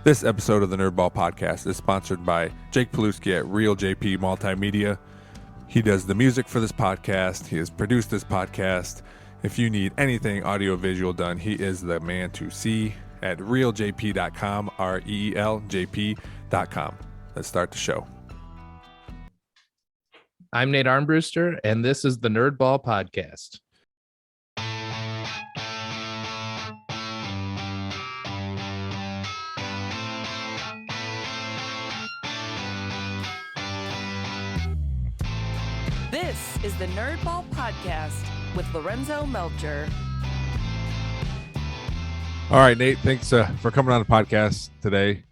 This episode of the Nerdball Podcast is sponsored by Jake Paluski at Real JP Multimedia. He does the music for this podcast. He has produced this podcast. If you need anything audio-visual done, he is the man to see at realjp.com, REELJP.com. Let's start the show. I'm Nate Armbruster, and this is the Nerdball Podcast. This is the Nerdball Podcast with Lorenzo Melcher. All right, Nate, thanks for coming on the podcast today.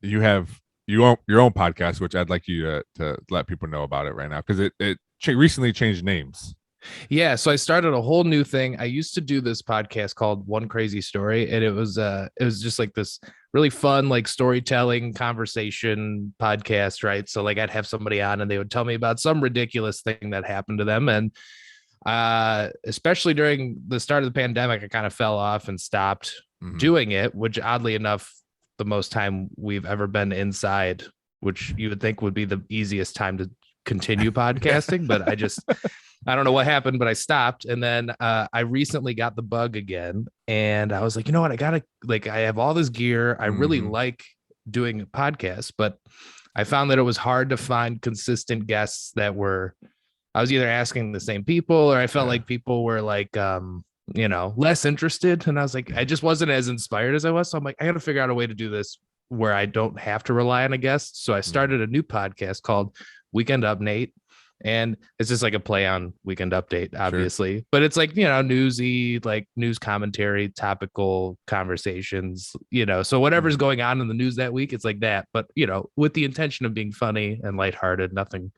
You have your own podcast, which I'd like you to let people know about it right now, because it recently changed names. Yeah, so I started a whole new thing. I used to do this podcast called One Crazy Story, and it was just like this really fun, like storytelling conversation podcast, right? So like I'd have somebody on and they would tell me about some ridiculous thing that happened to them. And especially during the start of the pandemic, I kind of fell off and stopped doing it, which oddly enough, the most time we've ever been inside, which you would think would be the easiest time to continue podcasting, but I don't know what happened, but I stopped. And then I recently got the bug again. And I was like, you know what? I have all this gear. I really like doing podcasts, but I found that it was hard to find consistent guests that I was either asking the same people, or I felt like people were like, less interested. And I was like, I just wasn't as inspired as I was. So I'm like, I got to figure out a way to do this where I don't have to rely on a guest. So I started a new podcast called Weekend Update. And it's just like a play on Weekend Update, obviously, sure. But it's like, newsy, like news commentary, topical conversations, so whatever's going on in the news that week, it's like that, but with the intention of being funny and lighthearted, nothing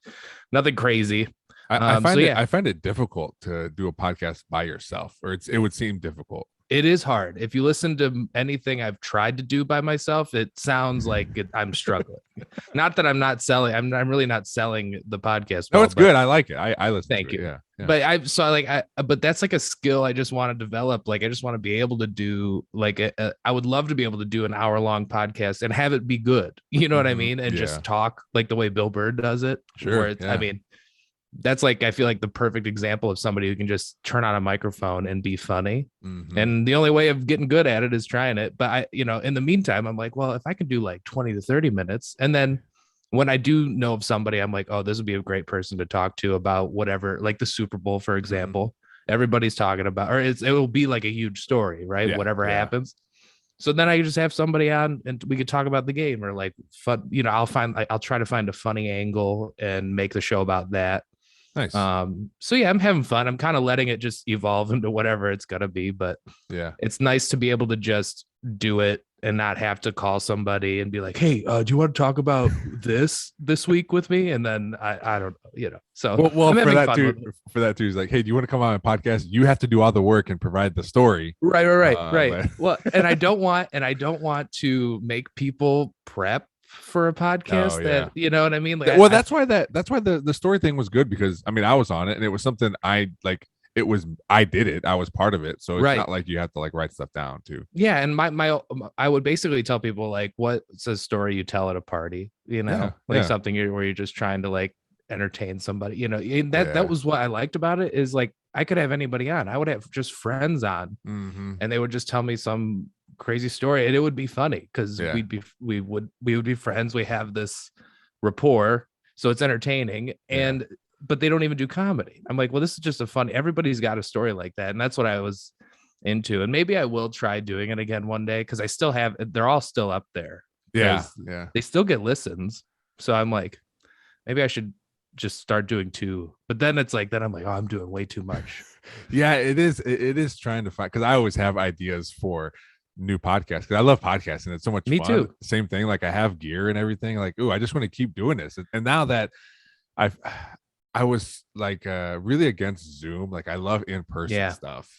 crazy. I find it difficult to do a podcast by yourself, or it would seem difficult. It is hard. If you listen to anything I've tried to do by myself, it sounds like I'm struggling. Not that I'm not selling. I'm really not selling the podcast. No, it's good. I like it. I listen. Thank to you. It. Yeah. But but that's like a skill I just want to develop. Like I just want to be able to do I would love to be able to do an hour-long podcast and have it be good. You know what I mean? And just talk like the way Bill Burr does it. Sure. I mean, that's like, I feel like the perfect example of somebody who can just turn on a microphone and be funny. And the only way of getting good at it is trying it. But in the meantime, I'm like, well, if I can do like 20 to 30 minutes, and then when I do know of somebody, I'm like, oh, this would be a great person to talk to about whatever, like the Super Bowl, for example, everybody's talking about, or it will be like a huge story, right? Yeah, whatever happens. So then I could just have somebody on and we could talk about the game, or like fun, I'll try to find a funny angle and make the show about that. Nice. So yeah, I'm having fun. I'm kind of letting it just evolve into whatever it's gonna be, but yeah, it's nice to be able to just do it and not have to call somebody and be like, hey, do you want to talk about this week with me? And then I don't know, so well for that too is like, hey, do you want to come on a podcast? You have to do all the work and provide the story. Right. Well, and I don't want to make people prep for a podcast that you know what I mean. Like, that's why the story thing was good, because I mean I was on it and it was something I did it. I was part of it, so it's not like you have to like write stuff down too. Yeah, and I would basically tell people like, what's a story you tell at a party? Something where you're just trying to like entertain somebody. That was what I liked about it, is like I could have anybody on. I would have just friends on, and they would just tell me some crazy story, and it would be funny because we would be friends. We have this rapport, so it's entertaining. But they don't even do comedy. I'm like, well, this is just everybody's got a story like that, and that's what I was into. And maybe I will try doing it again one day, because I still have, they're all still up there. They still get listens. So I'm like, maybe I should just start doing 2. But then it's like, then I'm like, oh, I'm doing way too much. Yeah, it is trying to find, because I always have ideas for new podcasts, because I love podcasting. It's so much fun. Me too. Same thing. Like I have gear and everything. Like, ooh, I just want to keep doing this. And now that I was like really against Zoom. Like I love in-person stuff.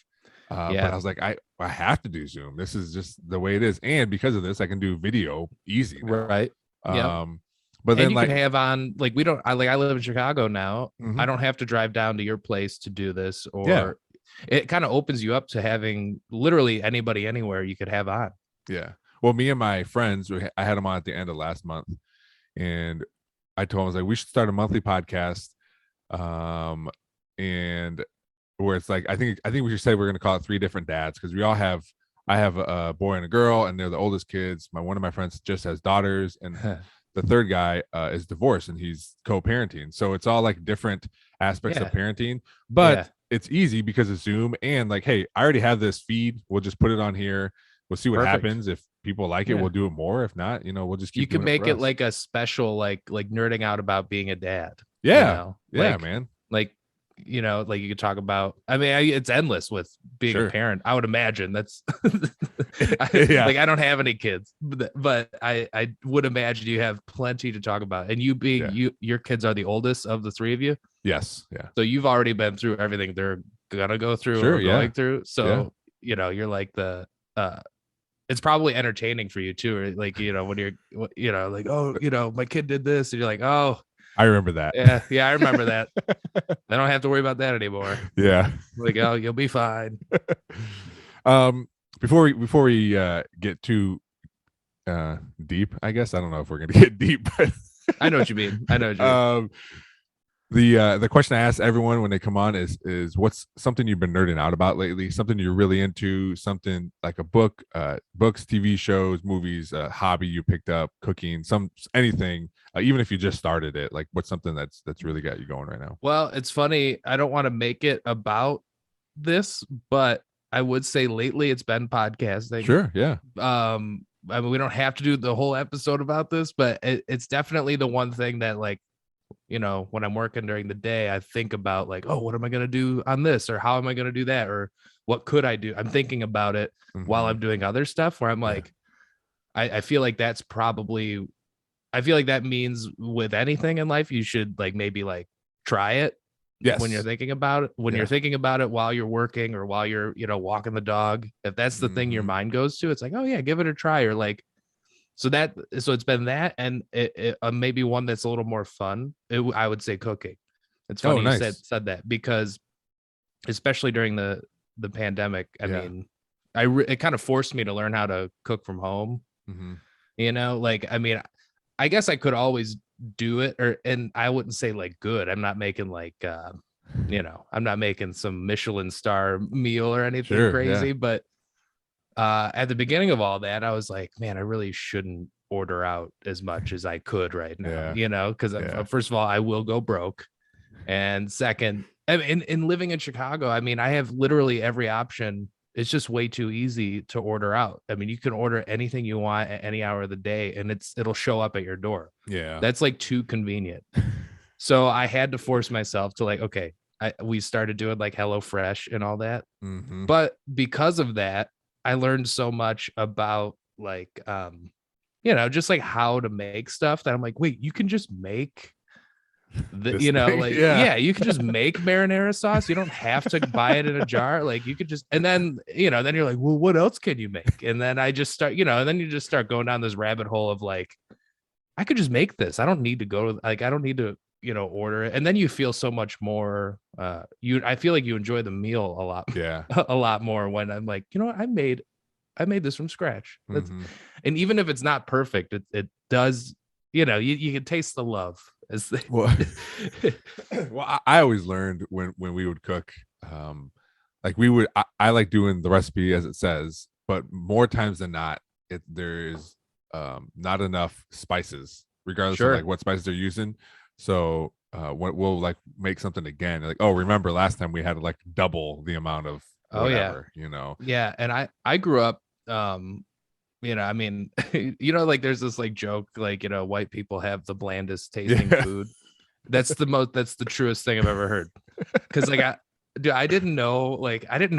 But I was like, I have to do Zoom. This is just the way it is. And because of this, I can do video easy now. Right. But then you can have on, like, I live in Chicago now. I don't have to drive down to your place to do this, or it kind of opens you up to having literally anybody anywhere you could have on. Yeah. Well, me and my friends, I had them on at the end of last month, and I told them, I was like, we should start a monthly podcast, and where it's like, I think we should say we're going to call it Three Different Dads, because I have a boy and a girl, and they're the oldest kids. One of my friends just has daughters, and the third guy is divorced, and he's co-parenting. So it's all like different aspects of parenting, but it's easy because of Zoom, and like, hey, I already have this feed. We'll just put it on here. We'll see what happens. If people like it, we'll do it more. If not, we'll just keep. You can make it like a special, like nerding out about being a dad. Yeah, man. Like, like you could talk about. I mean, it's endless with being a parent. I would imagine that's like, I don't have any kids, but I would imagine you have plenty to talk about. And you being your kids are the oldest of the three of you. Yes. Yeah. So you've already been through everything they're gonna go through or going through. So you're like it's probably entertaining for you too, or like when you're like, oh, my kid did this, and you're like, oh, I remember that. Yeah, I remember that. I don't have to worry about that anymore. Yeah, like, oh, you'll be fine. Before we get too deep, I guess I don't know if we're gonna get deep, but I know what you mean. The question I ask everyone when they come on is what's something you've been nerding out about lately, something you're really into, something like a book, books, TV shows, movies, a hobby you picked up, cooking, anything, even if you just started it, like what's something that's really got you going right now? Well, it's funny, I don't want to make it about this, but I would say lately it's been podcasting. Sure. Yeah. I mean, we don't have to do the whole episode about this, but it's definitely the one thing that, like, when I'm working during the day, I think about like, oh, what am I going to do on this? Or how am I going to do that? Or what could I do? I'm thinking about it while I'm doing other stuff where I'm like, I feel like that means with anything in life, you should like, maybe like try it. Yes. When you're thinking about it, you're thinking about it while you're working or while you're, walking the dog, if that's the thing your mind goes to, it's like, oh yeah, give it a try. Or like, so it's been that, and it maybe one that's a little more fun. I would say cooking. It's funny you said that, because especially during the pandemic, I mean, it kind of forced me to learn how to cook from home. Like, I mean, I guess I could always do it, and I wouldn't say like good. I'm not making like I'm not making some Michelin star meal or anything crazy, but at the beginning of all that, I was like, man, I really shouldn't order out as much as I could right now, because first of all, I will go broke. And second, I mean, in living in Chicago, I mean, I have literally every option. It's just way too easy to order out. I mean, you can order anything you want at any hour of the day, and it'll show up at your door. Yeah. That's like too convenient. So I had to force myself to like, okay, we started doing like HelloFresh and all that. But because of that, I learned so much about like, just like how to make stuff that I'm like, wait, you can just make you can just make marinara sauce. You don't have to buy it in a jar. Like you could just, and then, then you're like, well, what else can you make? And then I just start, and then you just start going down this rabbit hole of like, I could just make this. I don't need to go, like, I don't need to, order it. And then you feel so much more, I feel like you enjoy the meal a lot, a lot more when I'm like, what, I made this from scratch. And even if it's not perfect, it does, you can taste the love. Well, I always learned when we would cook, like I like doing the recipe as it says, but more times than not, there's not enough spices, regardless of like what spices they're using. So we'll like make something again, like, oh, remember last time we had like double the amount of whatever, and I grew up I mean, like there's this like joke, like, white people have the blandest tasting food. That's the truest thing I've ever heard. Cause like, I didn't know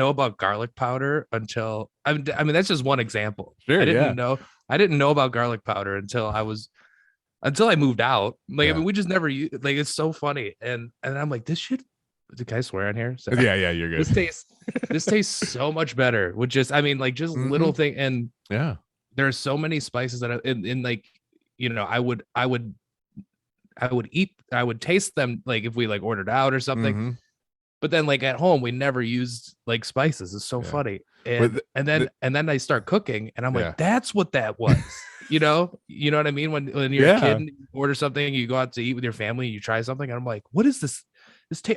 about garlic powder until, I mean, that's just one example. Sure, I didn't know about garlic powder until I moved out. Like, I mean, we just never used, like, it's so funny. And I'm like, this shit, can I swear on here? So, yeah, you're good. This tastes so much better with just, I mean, like just little thing. And there are so many spices that in like, I would taste them like if we like ordered out or something. But then like at home, we never used like spices. It's so funny. And then I start cooking and I'm like, that's what that was. You know what I mean? When you're a kid and you order something, you go out to eat with your family, and you try something, and I'm like, what is this?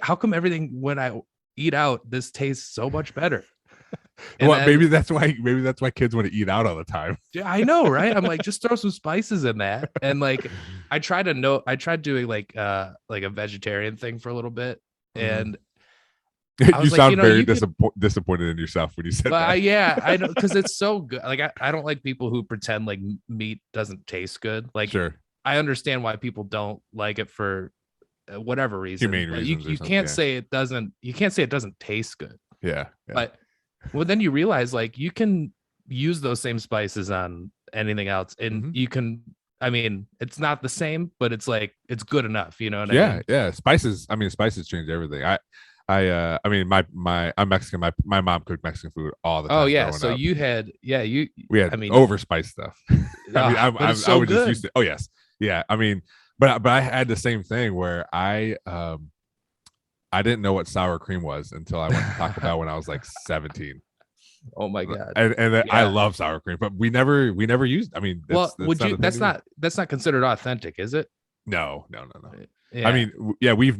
How come everything when I eat out, this tastes so much better? Well, maybe that's why kids want to eat out all the time. Yeah, I know, right? I'm like, just throw some spices in that. And like I tried doing like a vegetarian thing for a little bit. And you sound very disappointed in yourself when you said that. Yeah, I know, because it's so good. Like I don't like people who pretend like meat doesn't taste good. Like, sure, I understand why people don't like it for whatever reason. Humane reasons. You can't say it doesn't. You can't say it doesn't taste good. Yeah. But then you realize like you can use those same spices on anything else, and you can. I mean, it's not the same, but it's like it's good enough. You know what I mean? Yeah. Spices. I mean, spices change everything. I mean, I'm Mexican. My mom cooked Mexican food all the time. Oh yeah, so up. We had overspiced stuff. I was just used to. Oh yes, yeah. I mean, but I had the same thing where I didn't know what sour cream was until I went to Taco Bell when I was like 17. Oh my god! And I love sour cream, but we never used. I mean, that's not considered authentic, is it? No. Yeah. I mean, we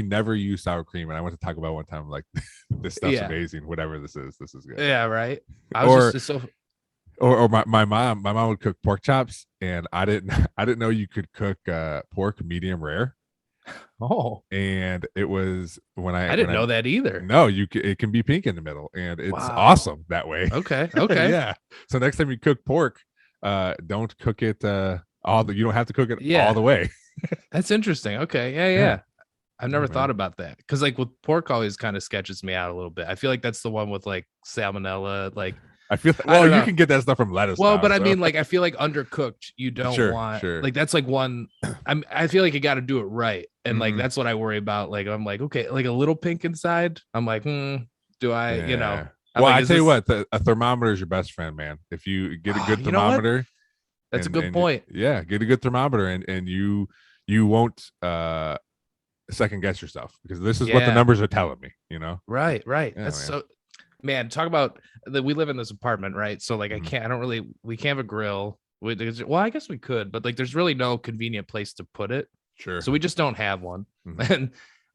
never used sour cream, and I went to Taco Bell one time. Like, this stuff's amazing. Whatever this is good. Yeah, right. Or my mom would cook pork chops, and I didn't know you could cook pork medium rare. Oh, and it was I didn't know that either. No, it can be pink in the middle, and it's awesome that way. Okay. Yeah. So next time you cook pork, don't cook it you don't have to cook it all the way. That's interesting. Okay. Yeah. I've never thought about that, because like with pork always kind of sketches me out a little bit. I feel like that's the one with like salmonella. Like I feel you can get that stuff from lettuce. Well, but I mean, like I feel like undercooked, you don't want like that's like one. I feel like you got to do it right, and like that's what I worry about. Like I'm like, okay, like a little pink inside. I'm like, do I? You know. Well, I tell you what, a thermometer is your best friend, man. If you get a good thermometer, that's a good point. Yeah, get a good thermometer, and you won't second guess yourself, because this is what the numbers are telling me. You know. Right. That's so. Man, talk about that. We live in this apartment, right? So like, we can't have a grill. Well, I guess we could, but like, there's really no convenient place to put it. Sure. So we just don't have one. And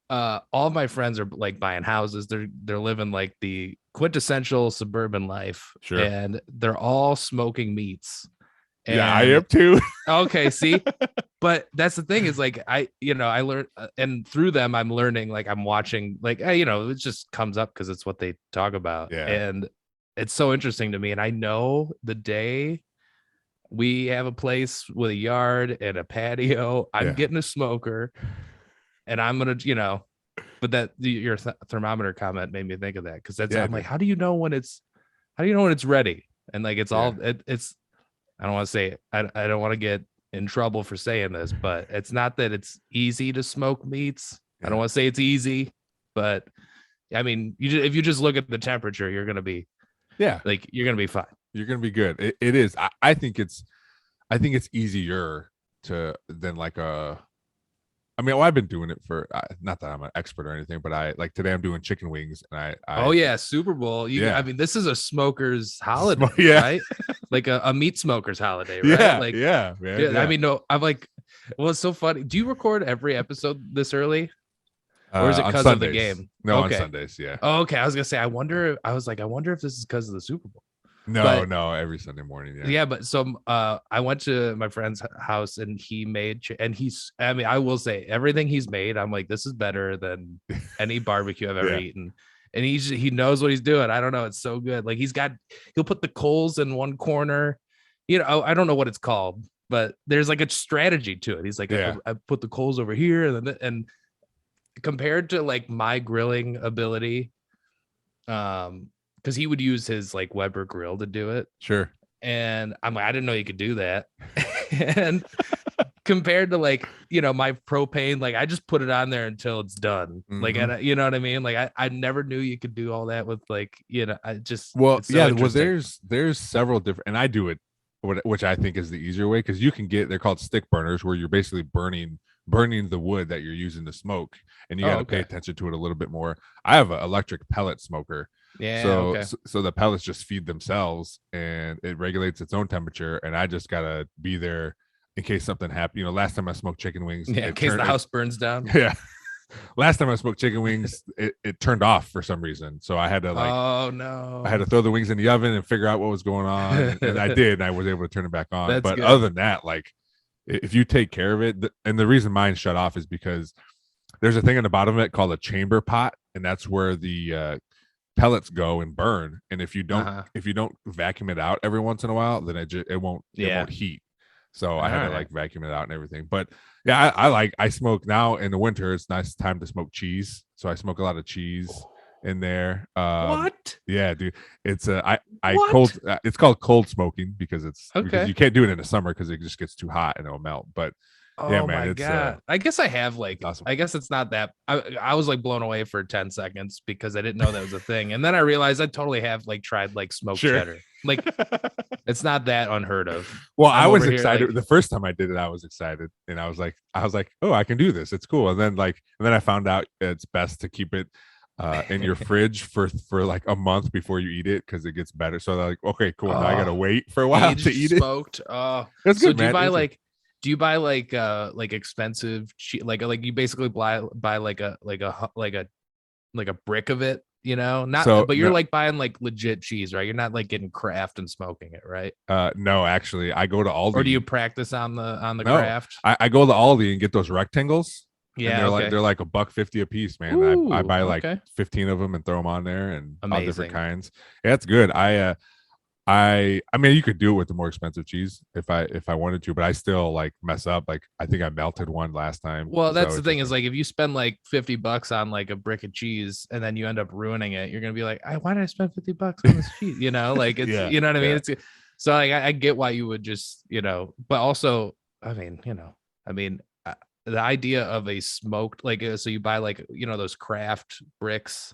all of my friends are like buying houses. They're living like the quintessential suburban life. Sure. And they're all smoking meats. And, I am too. Okay, see, but that's the thing is like I learned, and through them I'm learning. Like I'm watching, like it just comes up because it's what they talk about, and it's so interesting to me. And I know the day we have a place with a yard and a patio, I'm getting a smoker, and I'm gonna, But that your thermometer comment made me think of that, because I'm like, how do you know when it's ready? And like it's all it's. I don't want to say it. I don't want to get in trouble for saying this, but it's not that it's easy to smoke meats. I don't want to say it's easy, but I mean, if you just look at the temperature, you're gonna be, like you're gonna be fine. You're gonna be good. It is. I think it's easier than like a. I mean, I've been doing it for, not that I'm an expert or anything, but I like today I'm doing chicken wings, and Super Bowl. I mean, this is a smoker's holiday, right? Like a meat smoker's holiday, right? I mean, no, I'm like, well, it's so funny. Do you record every episode this early? Or is it because of the game? No, on Sundays, yeah. Oh, okay. I was gonna say, I wonder if this is because of the Super Bowl. No, every Sunday morning. Yeah, but so I went to my friend's house, and he made, I mean, I will say everything he's made, I'm like, this is better than any barbecue I've ever eaten. And he knows what he's doing. I don't know. It's so good. Like he'll put the coals in one corner. I don't know what it's called, but there's like a strategy to it. He's like, I put the coals over here, and compared to like my grilling ability, because he would use his like Weber grill to do it. Sure. And I'm like, I didn't know you could do that. And compared to like, my propane, like I just put it on there until it's done. Like, and you know what I mean? Like I never knew you could do all that with like, I just, there's several different, and I do it, which I think is the easier way. Cause you can they're called stick burners, where you're basically burning burning the wood that you're using to smoke, and you got to pay attention to it a little bit more. I have an electric pellet smoker. Yeah. So the pellets just feed themselves, and it regulates its own temperature. And I just gotta be there in case something happened. Last time I smoked chicken wings, in case the house burns down. Yeah. Last time I smoked chicken wings, it turned off for some reason. So I had to I had to throw the wings in the oven and figure out what was going on. And I did, and I was able to turn it back on. But good. Other than that, like if you take care of it, and the reason mine shut off is because there's a thing on the bottom of it called a chamber pot, and that's where the pellets go and burn. And if you don't vacuum it out every once in a while, then it won't heat. So I had to vacuum it out and everything. But yeah, I smoke now in the winter. It's nice time to smoke cheese. So I smoke a lot of cheese in there. What? Yeah, dude. It's cold. It's called cold smoking because because you can't do it in the summer because it just gets too hot and it'll melt. But yeah, man, my God. I guess I have awesome. I guess it's not that. I was blown away for 10 seconds because I didn't know that was a thing, and then I realized I totally have tried smoked cheddar. It's not that unheard of. Well, I was excited the first time I did it. I was excited, and I was like, oh, I can do this. It's cool. And then I found out it's best to keep it in your fridge for a month before you eat it because it gets better. So they're like, okay, cool. Now I gotta wait for a while to eat smoked. Oh, that's good. So do you buy expensive cheese? You basically buy a brick of it, but you're buying legit cheese, right? You're not getting Kraft and smoking it, right? No, actually, I go to Aldi. Or do you practice on the Kraft? I go to Aldi and get those rectangles. Yeah, and they're $1.50 a piece, man. Ooh, I buy 15 of them and throw them on there, and all different kinds. Yeah, it's good. I mean, you could do it with the more expensive cheese if I wanted to, but I still mess up. I think I melted one last time. Well, that's the thing is if you spend $50 on a brick of cheese and then you end up ruining it, you're gonna be like, why did I spend $50 on this cheese? You know what I mean? It's so I get why you would just but also the idea of a smoked so you buy those Kraft bricks,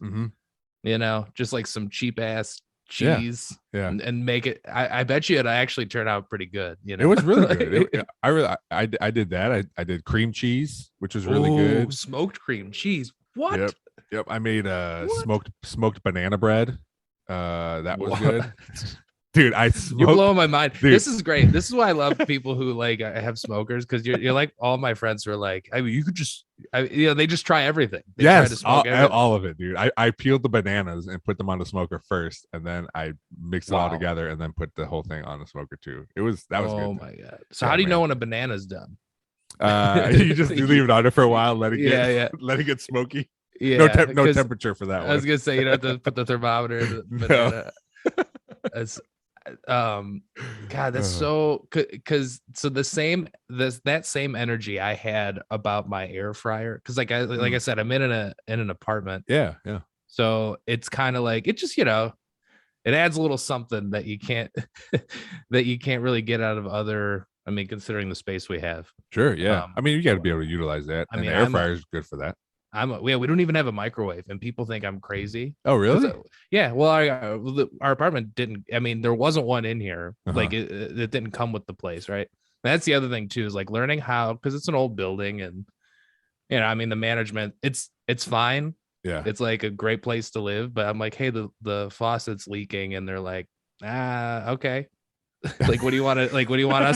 just some cheap ass cheese and make it. I bet you it actually turned out pretty good. It was really good. I did that. I did cream cheese, which was really good. Smoked cream cheese. What? Yep. I made smoked banana bread. That was good. Dude, you're blowing my mind. Dude. This is great. This is why I love people who have smokers, because you're like all my friends who are you could just they just try everything. They try to smoke all of it, dude. I peeled the bananas and put them on the smoker first, and then I mixed it all together and then put the whole thing on the smoker too. That was good. Oh my God. So how do you know when a banana's done? You just leave it on it for a while, let it get smoky. Yeah, no temperature for that one. I was gonna say you don't have to put the thermometer in the banana. God, that's so that same energy I had about my air fryer, because like I said, I'm in an apartment. Yeah. So it's kind of it just it adds a little something that you can't really get out of other. I mean, considering the space we have. Sure. Yeah. I mean, you got to be able to utilize that. The air fryer is good for that. We don't even have a microwave, and people think I'm crazy. Oh, really? Yeah. Well, our apartment didn't. I mean, there wasn't one in here. It didn't come with the place, right? And that's the other thing too, is learning how, because it's an old building, and I mean, the management, it's fine. Yeah. It's a great place to live, but I'm like, hey, the faucet's leaking, and they're like, okay. What do you want us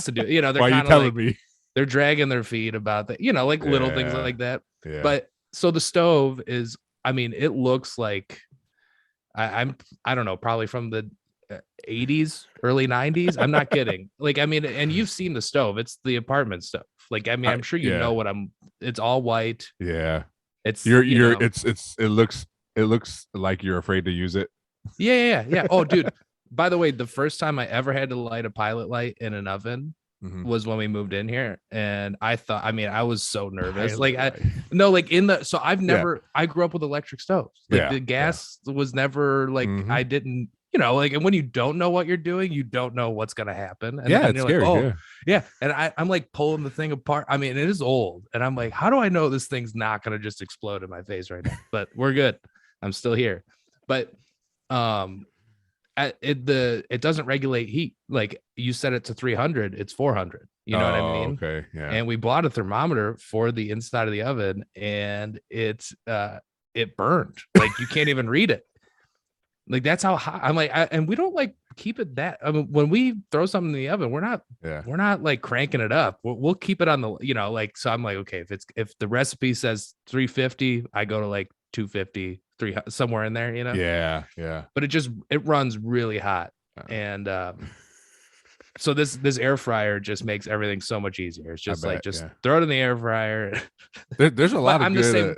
to do? They're why are you telling me? They're dragging their feet about that. Little things like that. Yeah. But so the stove is, I mean, it looks like I don't know, probably from the 80s, early 90s. I'm not kidding. And you've seen the stove. It's the apartment stove. I'm sure know what it's all white. Yeah. It's it looks like you're afraid to use it. Yeah. Oh, dude. By the way, the first time I ever had to light a pilot light in an oven was when we moved in here, and I thought, I was so nervous. So I've never, I grew up with electric stoves. The gas was never I didn't, and when you don't know what you're doing, you don't know what's gonna happen. And it's scary. And I'm pulling the thing apart. I mean, it is old, and I'm like, how do I know this thing's not gonna just explode in my face right now? But we're good. I'm still here. But it doesn't regulate heat. You set it to 300, it's 400. You know what I mean? Okay. Yeah. And we bought a thermometer for the inside of the oven, and it burned. Like you can't even read it. Like that's how hot. I'm like, and we don't like keep it that. I mean, when we throw something in the oven, we're not like cranking it up. We'll keep it on the, like. So I'm like, okay, if the recipe says 350, I go to like 250, 300, somewhere in there, Yeah. Yeah. But it runs really hot, and so this air fryer just makes everything so much easier. It's just throw it in the air fryer. There's a lot of I'm good. the same.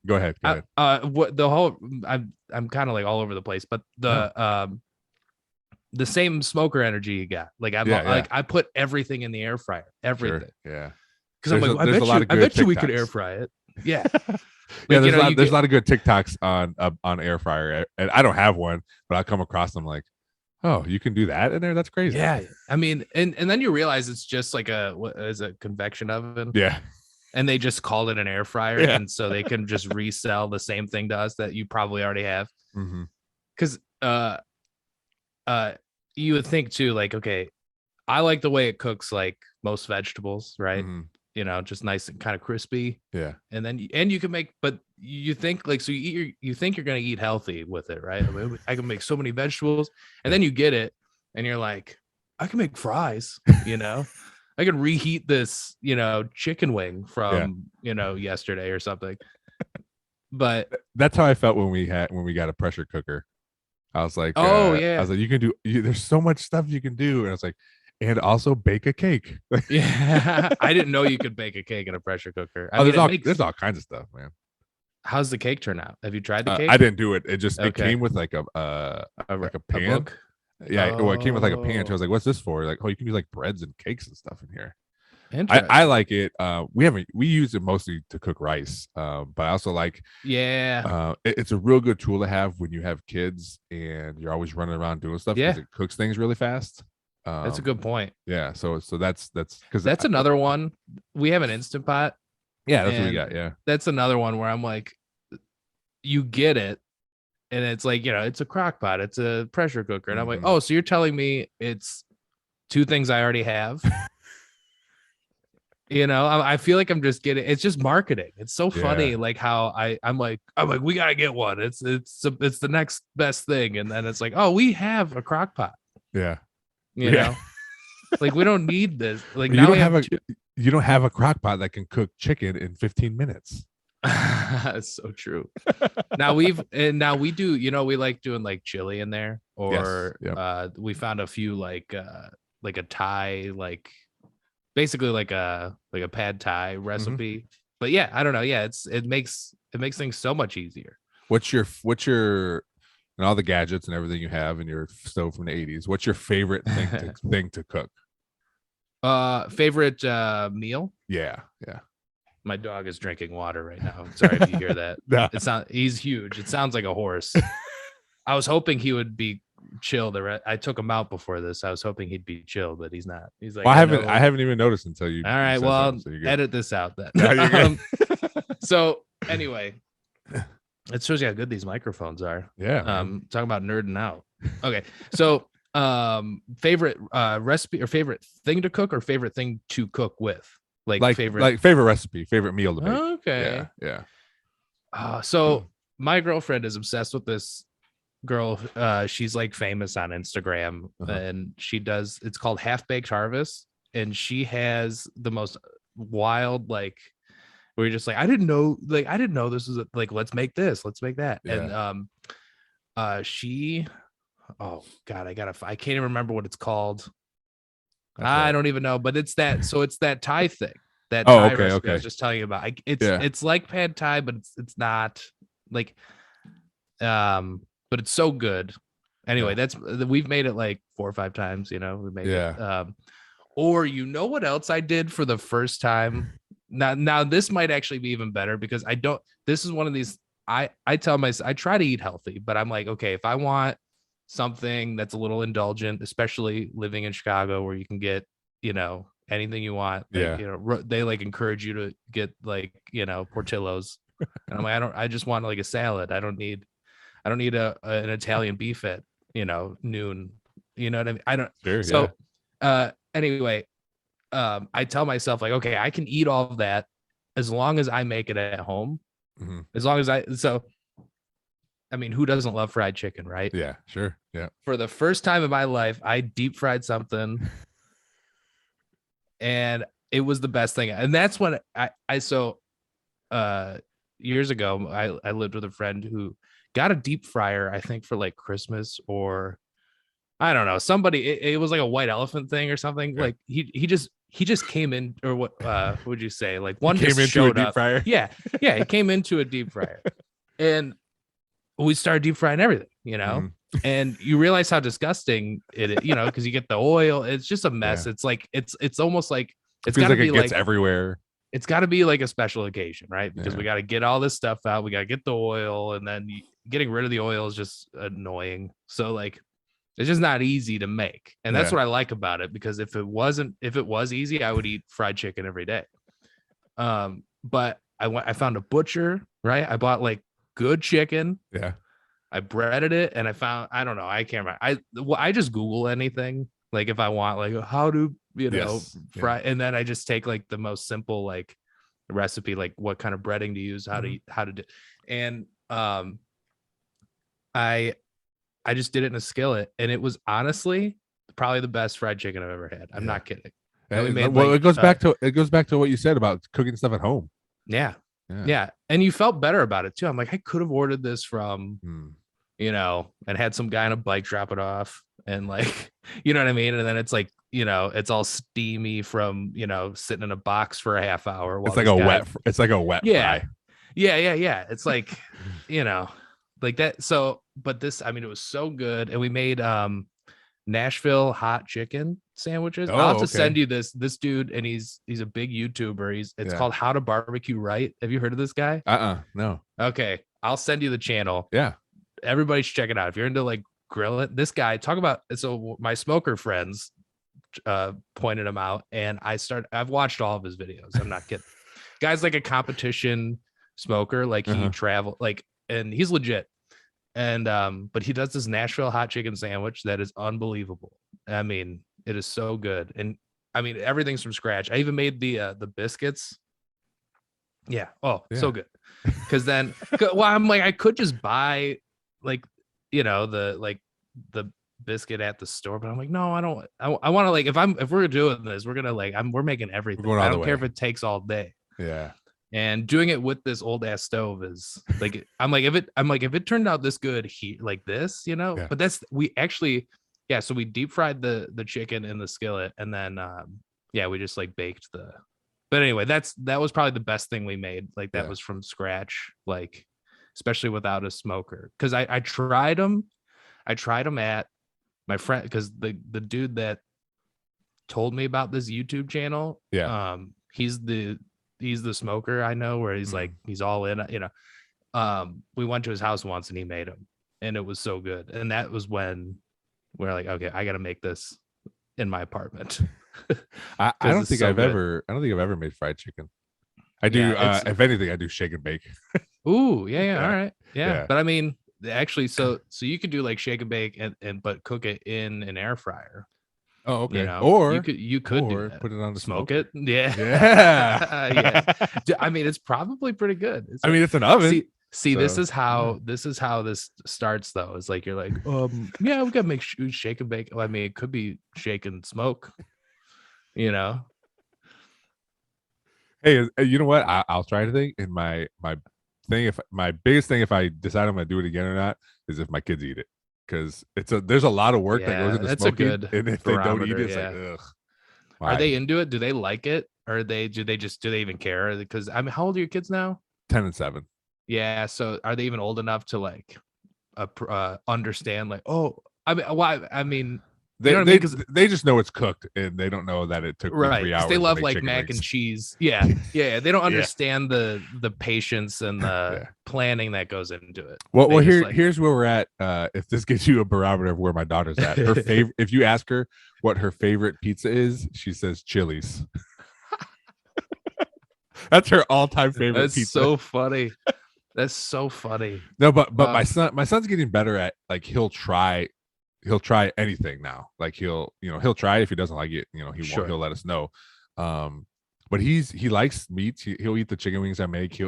Go ahead. What the whole I'm kind of like all over the place, but the same smoker energy you got. Like I put everything in the air fryer, everything. Sure. Yeah. Because I'm like, I bet you we could air fry it. Yeah. Yeah, there's a lot of good TikToks on air fryer, and I don't have one, but I come across them like, oh, you can do that in there? That's crazy. Yeah. I mean, and then you realize it's just like a convection oven. Yeah. And they just call it an air fryer, and so they can just resell the same thing to us that you probably already have. Because you would think too, like, okay, I like the way it cooks like most vegetables, right? Just nice and kind of crispy. Yeah. And then you can make, but you think like, so you think you're gonna eat healthy with it, right? I mean, I can make so many vegetables, and then you get it, and you're like, I can make fries, I can reheat this, chicken wing from, yesterday or something. But that's how I felt when we got a pressure cooker. I was like, yeah. I was like, you can do, there's so much stuff you can do. And I was like, and also bake a cake. Yeah. I didn't know you could bake a cake in a pressure cooker. There's all kinds of stuff, man. How's the cake turn out? Have you tried the cake? I didn't do it. It came with like a pan. Well, it came with like a pan. So I was like, what's this for? Like, oh, you can do like breads and cakes and stuff in here. I like it. We use it mostly to cook rice. But I also like, it's a real good tool to have when you have kids and you're always running around doing stuff because it cooks things really fast. That's a good point. Yeah. So that's because that's another one. We have an Instant Pot. Yeah, that's what we got. Yeah. That's another one where I'm like, you get it. And it's like, it's a crock pot, it's a pressure cooker. And I'm like, oh, so you're telling me it's two things I already have? I feel like I'm just it's just marketing. It's so funny, like how I'm like, we gotta get one. It's the next best thing. And then it's like, oh, we have a crock pot. Yeah. You know, like we don't need this. Like you don't have a crock pot that can cook chicken in 15 minutes. That's so true. Now we do, we like doing like chili in there, or we found a few like a Thai, like basically like a pad Thai recipe. But yeah, I don't know. Yeah, it makes things so much easier. What's your and all the gadgets and everything you have in your stove from the 80s? What's your favorite thing to cook? Favorite meal? Yeah. My dog is drinking water right now. Sorry if you hear that. No. He's huge. It sounds like a horse. I was hoping he would be chilled. I took him out before this. I was hoping he'd be chilled, but he's not. He's like, well, I haven't even noticed until you. All right. Well, so edit this out then. No, so anyway, it shows you how good these microphones are. Yeah. Talking about nerding out. Okay. So favorite recipe or favorite thing to cook or favorite thing to cook with? Like favorite recipe, favorite meal to make. Okay. Yeah. So my girlfriend is obsessed with this girl. She's like famous on Instagram, and it's called Half Baked Harvest, and she has the most wild, like, where you're just like, I didn't know this was like, let's make this, let's make that. Yeah. And she, oh God, I can't even remember what it's called. I don't even know, but it's that Thai thing. That Thai recipe I was just telling you about. It's like pad Thai, but it's not like, but it's so good. Anyway, we've made it like 4 or 5 times. We made it. Or what else I did for the first time? Now this might actually be even better because this is one of these. I tell myself I try to eat healthy, but I'm like, okay, if I want something that's a little indulgent, especially living in Chicago where you can get, anything you want. They like encourage you to get like, Portillo's. And I'm like, I just want like a salad. I don't need an Italian beef at, noon. You know what I mean? I don't. Sure, so, anyway, I tell myself like, okay, I can eat all of that as long as I make it at home. Mm-hmm. As long as I mean, who doesn't love fried chicken, right? Yeah, sure. Yeah. For the first time in my life, I deep fried something and it was the best thing. And that's when years ago, I lived with a friend who got a deep fryer, I think for like Christmas or I don't know, somebody, it was like a white elephant thing or something. Yeah. Like he just came in, or what would you say? Like one came into a deep fryer. Yeah. Yeah. It came into a deep fryer and we started deep frying everything, and you realize how disgusting it is, because you get the oil. It's just a mess. Yeah. It's like, it's almost like, it's gotta be it gets everywhere. It's got to be like a special occasion, right? Because we got to get all this stuff out. We got to get the oil, and then getting rid of the oil is just annoying. So like, it's just not easy to make. And that's what I like about it, because if it was easy, I would eat fried chicken every day. But I found a butcher, right? I bought like good chicken. Yeah. I breaded it and I don't know. I can't remember. I just Google anything. Like if I want like how to, fry. And then I just take like the most simple, like recipe, like what kind of breading to use, how to do. And, I just did it in a skillet, and it was honestly probably the best fried chicken I've ever had. I'm not kidding. It goes back to what you said about cooking stuff at home. Yeah. And you felt better about it too. I'm like, I could have ordered this from, and had some guy on a bike drop it off, and like, you know what I mean? And then it's like, it's all steamy from, sitting in a box for a half hour. It's like a wet fry. Yeah. It's like, like that. So, but this, I mean, it was so good. And we made Nashville hot chicken sandwiches. I'll have to send you this dude, and he's a big YouTuber. It's called How to Barbecue Right. Have you heard of this guy? No. Okay. I'll send you the channel. Yeah. Everybody should check it out. If you're into like grilling, this guy so my smoker friends pointed him out, and I've watched all of his videos. I'm not kidding. Guy's like a competition smoker. Like he travel and he's legit. And but he does this Nashville hot chicken sandwich that is unbelievable. I mean, it is so good. And I mean, everything's from scratch. I even made the biscuits. Yeah. Oh, so good. Because then, well, I'm like, I could just buy like, the biscuit at the store, but I'm like, no, I don't. I want to like, if we're doing this, we're gonna like, we're making everything. I don't care if it takes all day. Yeah. And doing it with this old ass stove is like, if it turned out this good like this, but we actually, so we deep fried the chicken in the skillet, and then, we just like baked but anyway, that was probably the best thing we made. Like that was from scratch, like, especially without a smoker. Cause I tried them at my friend, because the dude that told me about this YouTube channel, he's the smoker I know, where he's like, he's all in, we went to his house once and he made them, and it was so good. And that was when we're like, okay, I got to make this in my apartment. I don't think I've ever made fried chicken. I do. If anything, I do shake and bake. Ooh, yeah. All right. Yeah. But I mean, actually, so you could do like shake and bake but cook it in an air fryer. Oh, okay. Or you could do that. Put it on the smoke it. Yeah. Yeah. I mean, it's probably pretty good. It's an oven. See, this is how this starts though. It's like, you're like, we gotta make shake and bake. Well, I mean, it could be shake and smoke, Hey, you know what? I'll try anything. And my biggest thing, if I decide I'm gonna do it again or not, is if my kids eat it. Because there's a lot of work that goes into smoking, and if they don't eat it, it's like, ugh. Why? Are they into it? Do they like it, or do they even care? Because I mean, how old are your kids now? 10 and 7. Yeah, so are they even old enough to like understand? Like, oh, I mean, why? I mean, they just know it's cooked, and they don't know that it took 3 hours. They love like mac and cheese. Yeah. They don't understand the patience and the planning that goes into it. Well, here's where we're at. If this gives you a barometer of where my daughter's at, her favorite. If you ask her what her favorite pizza is, she says Chili's. That's her all-time favorite pizza. That's so funny. That's so funny. No, but my son's getting better at, like, he'll try anything now. Like he'll try. If he doesn't like it, he'll let us know. But he likes meats. He'll eat the chicken wings I make.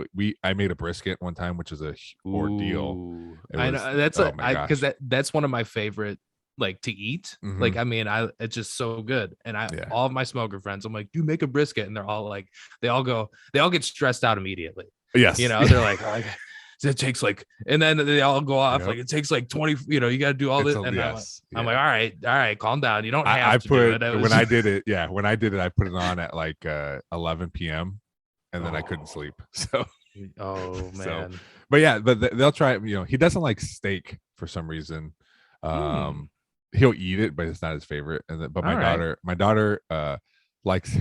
I made a brisket one time, which is a ordeal. I know because that's one of my favorite like to eat. Mm-hmm. Like, I mean, it's just so good. And all of my smoker friends, I'm like, you make a brisket, and they're all like, they all get stressed out immediately. Yes, you know, they're like, oh, it takes like, and then they all go off like it takes like 20. You know, you got to do all this. And I'm like, all right, calm down. You don't have to do it. When I did it, I put it on at like 11 p.m. and then I couldn't sleep. So, oh man. But they'll try it. You know, he doesn't like steak for some reason. He'll eat it, but it's not his favorite. But my daughter likes.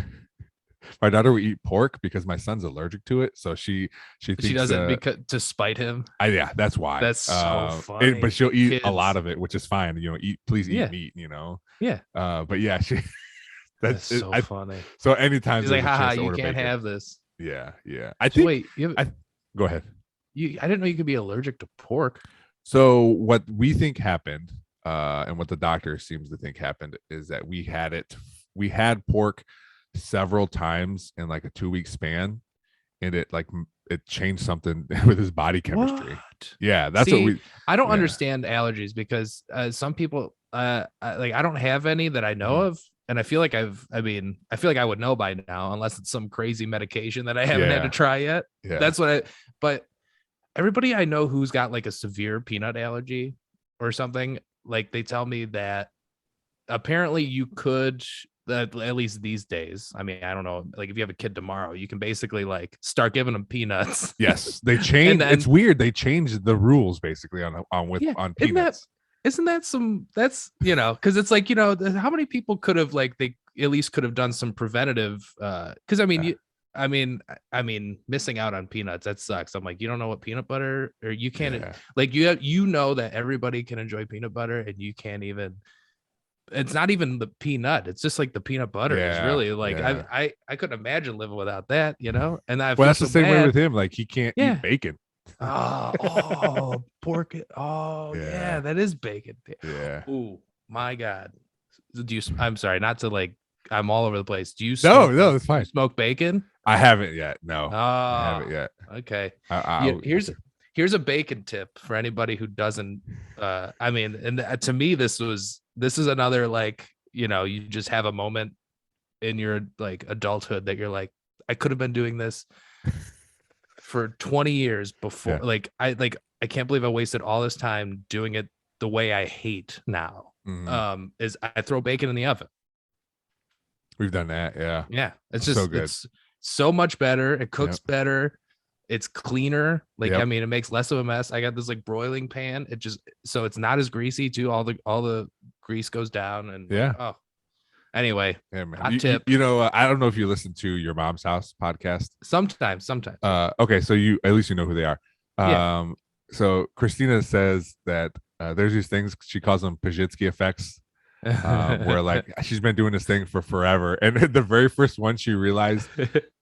My daughter will eat pork because my son's allergic to it, so she thinks, she does it because to spite him. That's why. That's so funny. But she'll eat a lot of it, which is fine. You know, please eat meat. You know. Yeah. But yeah, that's so funny. So anytime she's like, haha, you can't bacon. Have this. Yeah. Go ahead. I didn't know you could be allergic to pork. So what we think happened, and what the doctor seems to think happened, is that we had pork several times in like a 2-week span, and it changed something with his body chemistry. What? Yeah, that's what we. I don't understand allergies because some people, I don't have any that I know of, and I feel like I feel like I would know by now, unless it's some crazy medication that I haven't had to try yet. Yeah. That's what but everybody I know who's got like a severe peanut allergy or something, like they tell me that apparently you could. At least these days. I mean, I don't know. Like if you have a kid tomorrow, you can basically like start giving them peanuts. Yes, they change. It's weird. They changed the rules basically on peanuts. Isn't that that's, you know, because it's like, you know, how many people could have like they at least could have done some preventative because I mean, I mean, missing out on peanuts, that sucks. I'm like, you don't know what peanut butter, or you can't like you know that everybody can enjoy peanut butter, and you can't even. It's not even the peanut. It's just like the peanut butter is really like I couldn't imagine living without that, you know. And that's the same way with him. Like he can't eat bacon. Pork. Yeah, that is bacon. Yeah. Oh my God. I'm sorry, not to like. I'm all over the place. Do you? No, it's fine. Smoke bacon? I haven't yet. No, I haven't yet. Okay. Here's a bacon tip for anybody who doesn't. I mean, and to me, this is another like, you know, you just have a moment in your like adulthood that you're like, I could have been doing this for 20 years before. I can't believe I wasted all this time doing it the way I hate now. Is I throw bacon in the oven. We've done that. Yeah. It's just so good. It's so much better. It cooks better. It's cleaner. Like, I mean, it makes less of a mess. I got this like broiling pan. So it's not as greasy too. All the grease goes down, and anyway, tip. You know, I don't know if you listen to Your Mom's House podcast. Sometimes. Okay, so at least you know who they are. So Christina says that there's these things, she calls them Pajitsky effects, where like she's been doing this thing for forever, and the very first one she realized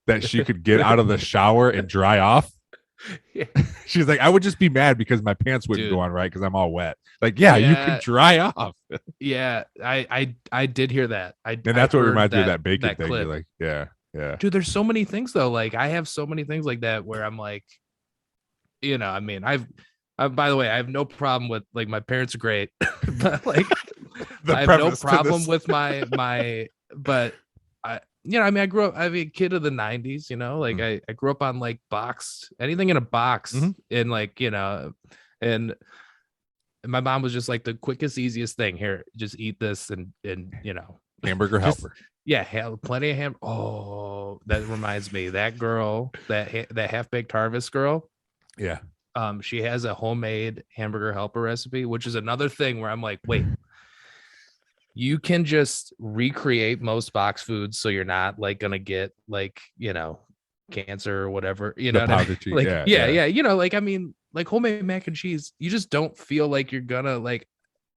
that she could get out of the shower and dry off. She's like, I would just be mad because my pants wouldn't go on right because I'm all wet. Like, you can dry off. I did hear that. And that's what reminds me of that bacon thing. You're like, yeah. Dude, there's so many things though. Like I have so many things like that where I'm like, you know, I mean, by the way, I have no problem with like my parents are great, but like I have no problem with my but you know, I mean, I grew up, I mean, a kid of the 90s, you know, like I grew up on like anything in a box, and like, you know, and my mom was just like the quickest, easiest thing here, just eat this and you know, hamburger helper. Yeah, plenty of ham. Oh, that reminds me, that girl, that Half-Baked Harvest girl. Yeah. She has a homemade hamburger helper recipe, which is another thing where I'm like, wait. You can just recreate most box foods, so you're not like gonna get like, you know, cancer or whatever. You know, what I mean? Like, yeah. You know, like I mean, like homemade mac and cheese, you just don't feel like you're gonna like.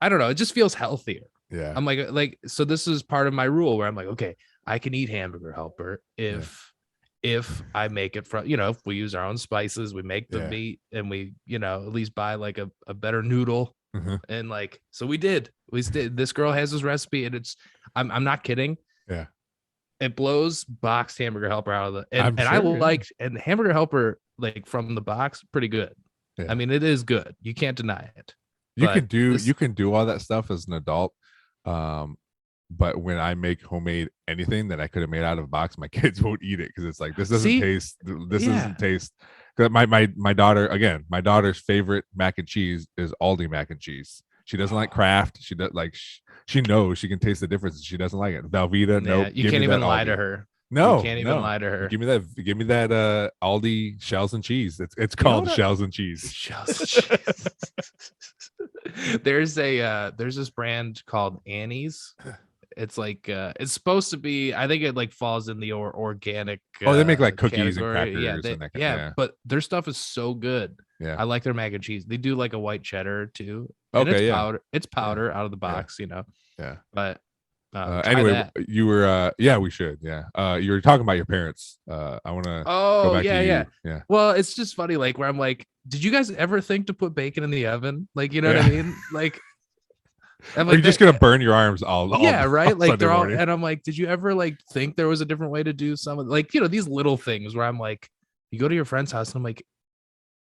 I don't know. It just feels healthier. Yeah. I'm like so. This is part of my rule where I'm like, okay, I can eat hamburger helper if I make it from, you know, if we use our own spices, we make the meat, and we, you know, at least buy like a better noodle. And like, so we did. This girl has this recipe, and I'm not kidding. Yeah. it blows boxed Hamburger Helper out of the and I liked and Hamburger Helper like from the box pretty good. Yeah. I mean, it is good. You can't deny it. You can do all that stuff as an adult. But when I make homemade anything that I could have made out of a box, my kids won't eat it because it's like this doesn't taste. This doesn't taste. Because my daughter's favorite mac and cheese is Aldi mac and cheese. She doesn't like Kraft. She does like she knows she can taste the difference. She doesn't like it. Velveeta, no. You can't even lie to her. No, you can't even lie to her. Give me that Aldi shells and cheese. It's called shells and cheese. Shells and cheese. There's this brand called Annie's. It's like it's supposed to be. I think it like falls in the organic. They make like cookies category. and crackers. Yeah, but their stuff is so good. Yeah, I like their mac and cheese. They do like a white cheddar too. Okay, powder. It's powder out of the box, Yeah. But anyway, you were we should. Yeah. You were talking about your parents. I want to. Oh, yeah. Well, it's just funny, like where I'm like, did you guys ever think to put bacon in the oven? Like, you know what I mean? Like. Like, you're just gonna burn your arms all right, like they're all morning. And I'm like, did you ever like think there was a different way to do some of like these little things where I'm like, you go to your friend's house and I'm like,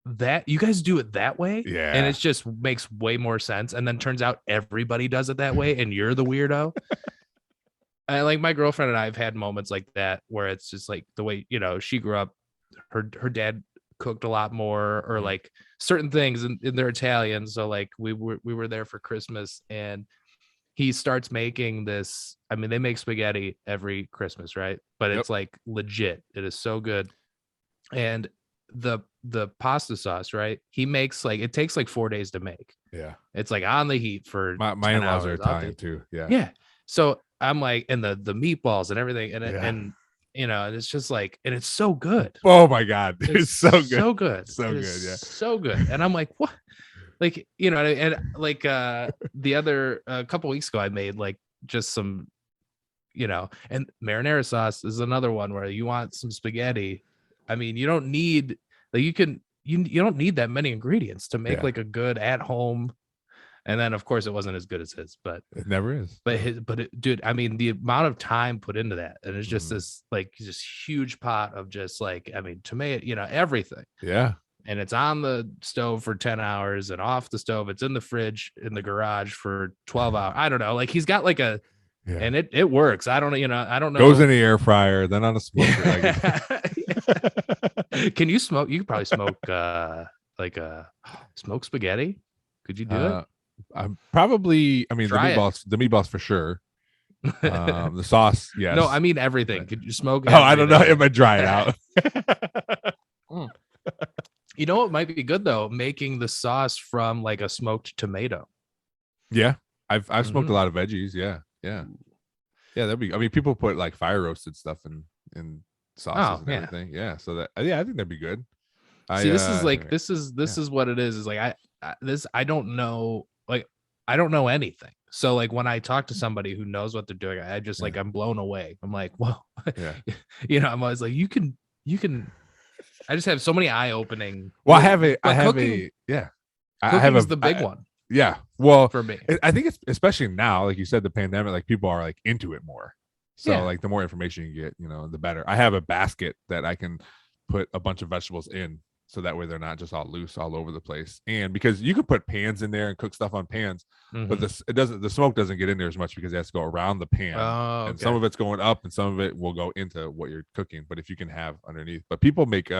that you guys do it that way, and it just makes way more sense, and then turns out everybody does it that way and you're the weirdo. And like my girlfriend and I have had moments like that where it's just like the way she grew up, her dad cooked a lot more, or like certain things, and they're Italian, so like we were there for Christmas and he starts making this. I mean, they make spaghetti every Christmas, right? But it's like legit. It is so good. And the pasta sauce, right? He makes like, it takes like 4 days to make. Yeah. It's like on the heat for my in-laws are Italian too. Yeah. Yeah. So I'm like, and the meatballs and everything, and and it's just like, and it's so good. Oh my God. It's so good. So good. So good. Yeah. So good. And I'm like, what? Like, and like the other a couple weeks ago, I made like just some, and marinara sauce is another one where you want some spaghetti. I mean, you don't need like you don't need that many ingredients to make like a good at home. And then of course it wasn't as good as his, but it never is. Dude, I mean, the amount of time put into that, and it's just this like just huge pot of just like, I mean, tomato, everything. Yeah. And it's on the stove for 10 hours and off the stove. It's in the fridge in the garage for 12 hours. I don't know. Like he's got like a, and it works. I don't know. Goes in the air fryer, then on a smoker. Can you smoke? You could probably smoke like a smoked spaghetti. Could you do it? I'm probably, I mean, the meatballs for sure. The sauce, yes. No, I mean everything. Could you smoke? Oh, I don't know. It might dry it out. You know what might be good though? Making the sauce from like a smoked tomato. Yeah, I've smoked a lot of veggies. Yeah, that'd be. I mean, people put like fire roasted stuff in sauces and everything. Yeah, so that I think that'd be good. See, this is like this is what it is. Is like I don't know. Like I don't know anything. So like when I talk to somebody who knows what they're doing, I just like I'm blown away. I'm like, whoa, I'm always like, you can. I just have so many eye-opening. Well, I have the big one. Yeah. Well, for me, I think it's especially now, like you said, the pandemic, like people are like into it more. So like the more information you get, the better. I have a basket that I can put a bunch of vegetables in, so that way they're not just all loose all over the place. And because you can put pans in there and cook stuff on pans, but the smoke doesn't get in there as much because it has to go around the pan. And some of it's going up and some of it will go into what you're cooking. But if you can have underneath, but people make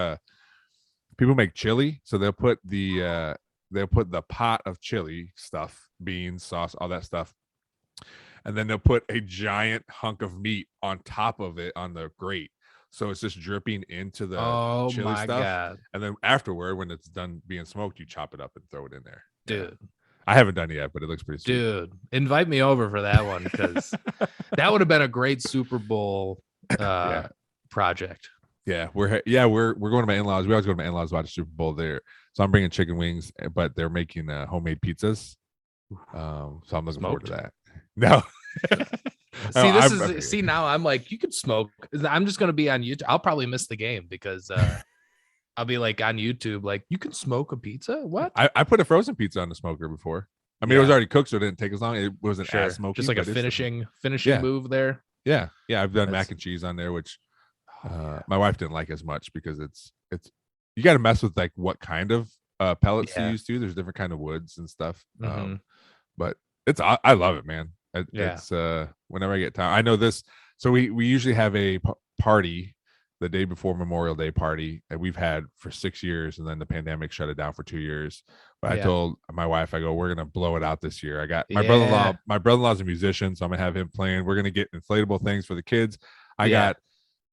chili, so they'll put the pot of chili stuff, beans, sauce, all that stuff, and then they'll put a giant hunk of meat on top of it on the grate. So it's just dripping into the chili stuff. God. And then afterward, when it's done being smoked, you chop it up and throw it in there. Dude. I haven't done it yet, but it looks pretty sweet. Dude, invite me over for that one, because that would have been a great Super Bowl project. Yeah, we're going to my in-laws. We always go to my in-laws to watch the Super Bowl there. So I'm bringing chicken wings, but they're making homemade pizzas. So I'm looking forward to that. No. Now I'm like, you could smoke. I'm just gonna be on YouTube. I'll probably miss the game because I'll be like on YouTube, like, you can smoke a pizza. What? I put a frozen pizza on the smoker before. I mean, it was already cooked, so it didn't take as long. It wasn't as smoky. Just like a finishing move there. Yeah. I've done mac and cheese on there, which my wife didn't like as much because it's you got to mess with like what kind of pellets to use too. There's different kind of woods and stuff. But I love it, man. It's whenever I get time. I know this. So we usually have a party the day before Memorial Day party that we've had for 6 years, and then the pandemic shut it down for 2 years. But I told my wife, I go, we're gonna blow it out this year. I got my brother-in-law. My brother-in-law's a musician, so I'm gonna have him playing. We're gonna get inflatable things for the kids. I got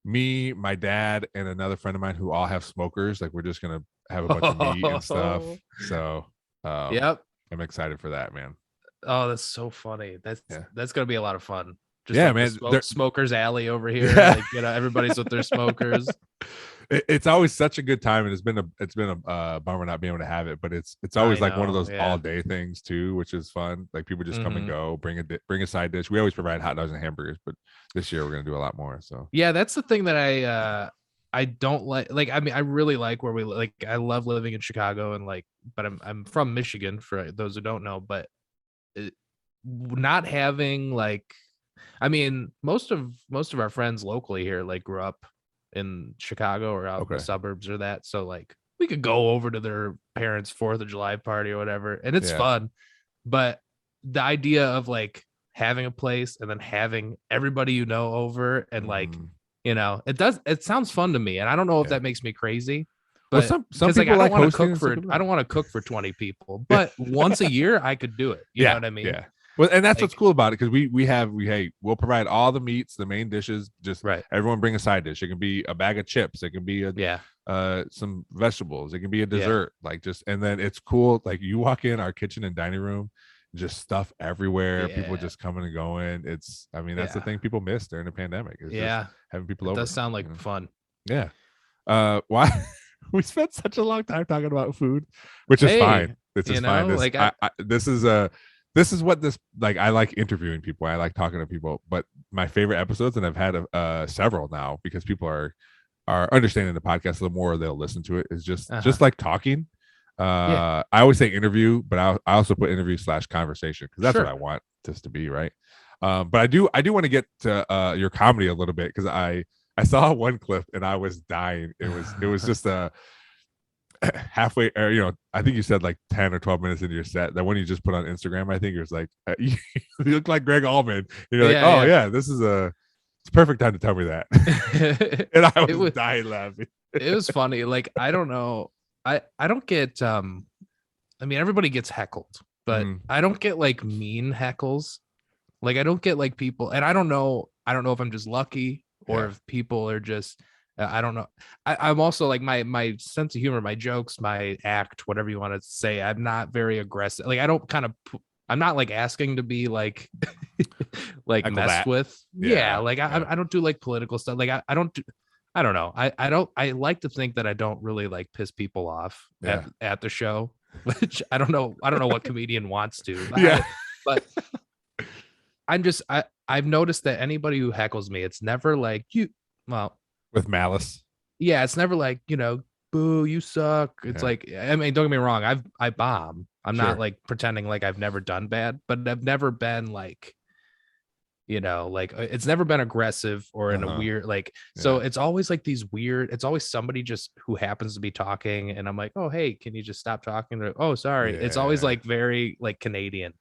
me, my dad, and another friend of mine who all have smokers. Like we're just gonna have a bunch of meat and stuff. So I'm excited for that, man. Oh, that's so funny. That's gonna be a lot of fun. Just man. Smokers alley over here. Like, everybody's with their smokers. It's always such a good time, and it's been a bummer not being able to have it. But it's always like one of those all day things too, which is fun. Like people just come and go, bring a side dish. We always provide hot dogs and hamburgers, but this year we're gonna do a lot more. So that's the thing that I don't like. Like, I mean, I really like where we like. I love living in Chicago, and like, but I'm from Michigan for those who don't know. But not having like, I mean, most of our friends locally here like grew up in Chicago or out in the suburbs or that. So like we could go over to their parents' 4th of July party or whatever, and it's fun. But the idea of like having a place and then having everybody over and like, it sounds fun to me. And I don't know if that makes me crazy. But some people like hosting. I don't want to cook for 20 people, but once a year I could do it. You know what I mean? Yeah. Well, and that's what's cool about it, because we'll provide all the meats, the main dishes. Just everyone bring a side dish. It can be a bag of chips. It can be some vegetables. It can be a dessert. And then it's cool. Like you walk in our kitchen and dining room, just stuff everywhere. People just coming and going. That's the thing people miss during the pandemic. Is just having people over. It does sound like fun. Yeah. Why? We spent such a long time talking about food, which is fine. This is fine. This is what I like interviewing people. I like talking to people, but my favorite episodes, and I've had several now because people are understanding the podcast a little more. They'll listen to it. Is just like talking. I always say interview, but I also put interview / conversation, because that's what I want this to be, right? But I do want to get to your comedy a little bit, because I saw one clip and I was dying. It was just halfway, or I think you said like 10 or 12 minutes into your set, that one you just put on Instagram, I think it was like you look like Greg Allman. You're this is it's perfect time to tell me that. And I was dying laughing. It was funny. Like, I don't know, I don't get everybody gets heckled, but I don't get like mean heckles. Like, I don't get like people, and I don't know if I'm just lucky or if people are just I don't know. I'm also like my sense of humor, my jokes, my act, whatever you want to say. I'm not very aggressive. Like, I don't I'm not like asking to be like like messed with. Like I don't do like political stuff. Like I don't know. I like to think that I don't really like piss people off at the show, which I don't know what comedian wants to. But I've noticed that anybody who heckles me, it's never like with malice. Yeah, it's never like, boo, you suck. It's like, I mean, don't get me wrong, I bomb. I'm not like pretending like I've never done bad, but I've never been like, like it's never been aggressive or in a weird so it's always like these weird, it's always somebody just who happens to be talking and I'm like, oh, hey, can you just stop talking? Like, oh, sorry. It's always like very like Canadian,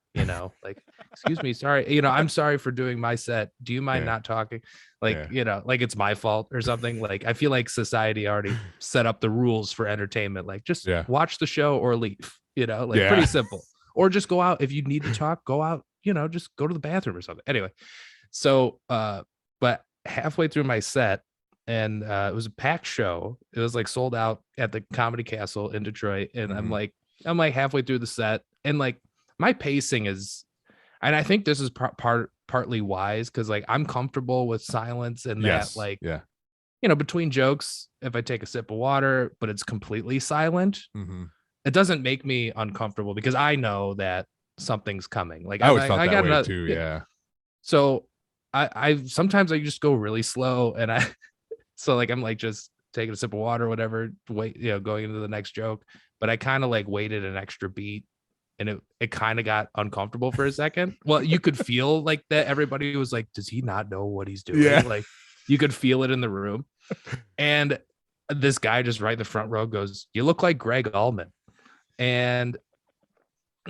like, excuse me, sorry, I'm sorry for doing my set. Do you mind not talking? Like, like it's my fault or something. Like, I feel like society already set up the rules for entertainment. Like, just watch the show or leave, pretty simple. Or just go out. If you need to talk, go out, just go to the bathroom or something. Anyway, so, but halfway through my set, and it was a packed show. It was like sold out at the Comedy Castle in Detroit. And I'm like halfway through the set, and like my pacing is, and I think this is partly wise, because like I'm comfortable with silence and that like, between jokes, if I take a sip of water, but it's completely silent, it doesn't make me uncomfortable because I know that something's coming. Like, I always felt that way too. Yeah. So I sometimes I just go really slow, and so like I'm like just taking a sip of water or whatever, going into the next joke. But I kind of like waited an extra beat and it kind of got uncomfortable for a second. Well, you could feel like that everybody was like, does he not know what he's doing? Yeah. Like you could feel it in the room. And this guy just right in the front row goes, you look like Greg Allman. And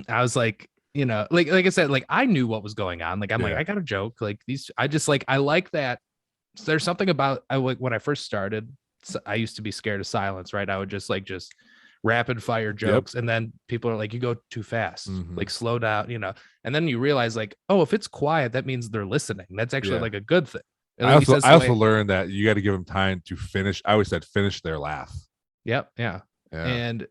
I was like, like I said, like I knew what was going on. Like I'm like, I got a joke. Like I like that. So there's something about when I first started, I used to be scared of silence, right? I would just rapid fire jokes. And then people are like, you go too fast, like slow down, and then you realize like, oh, if it's quiet, that means they're listening. That's actually like a good thing. And I also learned that you got to give them time to finish. I always said finish their laugh. Yep. Yeah. And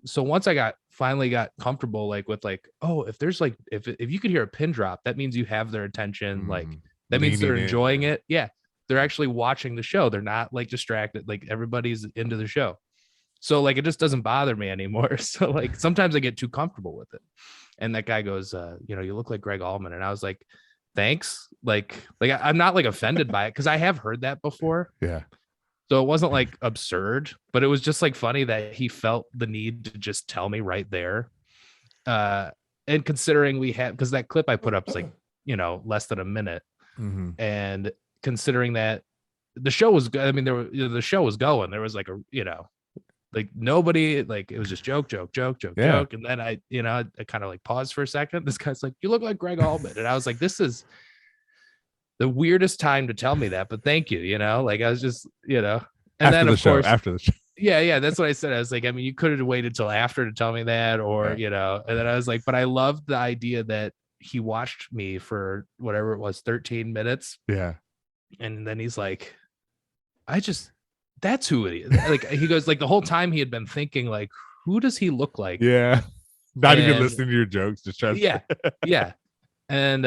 so once I finally got comfortable, like with like, oh, if there's like, if you could hear a pin drop, that means you have their attention. Like that means they're enjoying it. Yeah. They're actually watching the show. They're not like distracted. Like everybody's into the show. So like, it just doesn't bother me anymore. So like, sometimes I get too comfortable with it. And that guy goes, you look like Greg Allman. And I was like, thanks. Like I'm not like offended by it, because I have heard that before. Yeah. So it wasn't like absurd, but it was just like funny that he felt the need to just tell me right there. And considering because that clip I put up is like, less than a minute. And considering that the show was good, I mean, the show was going. There was like like nobody, like it was just joke. And then I kind of like paused for a second. This guy's like, you look like Greg Allman. And I was like, this is the weirdest time to tell me that, but thank you. Like I was just, and after then of course, after the show. Yeah. That's what I said. I was like, I mean, you could have waited till after to tell me that, or, and then I was like, but I loved the idea that he watched me for whatever it was, 13 minutes. Yeah. And then he's like, that's who it is. Like he goes, like the whole time he had been thinking, like, who does he look like? Yeah. Not even listening to your jokes, just trying to yeah. And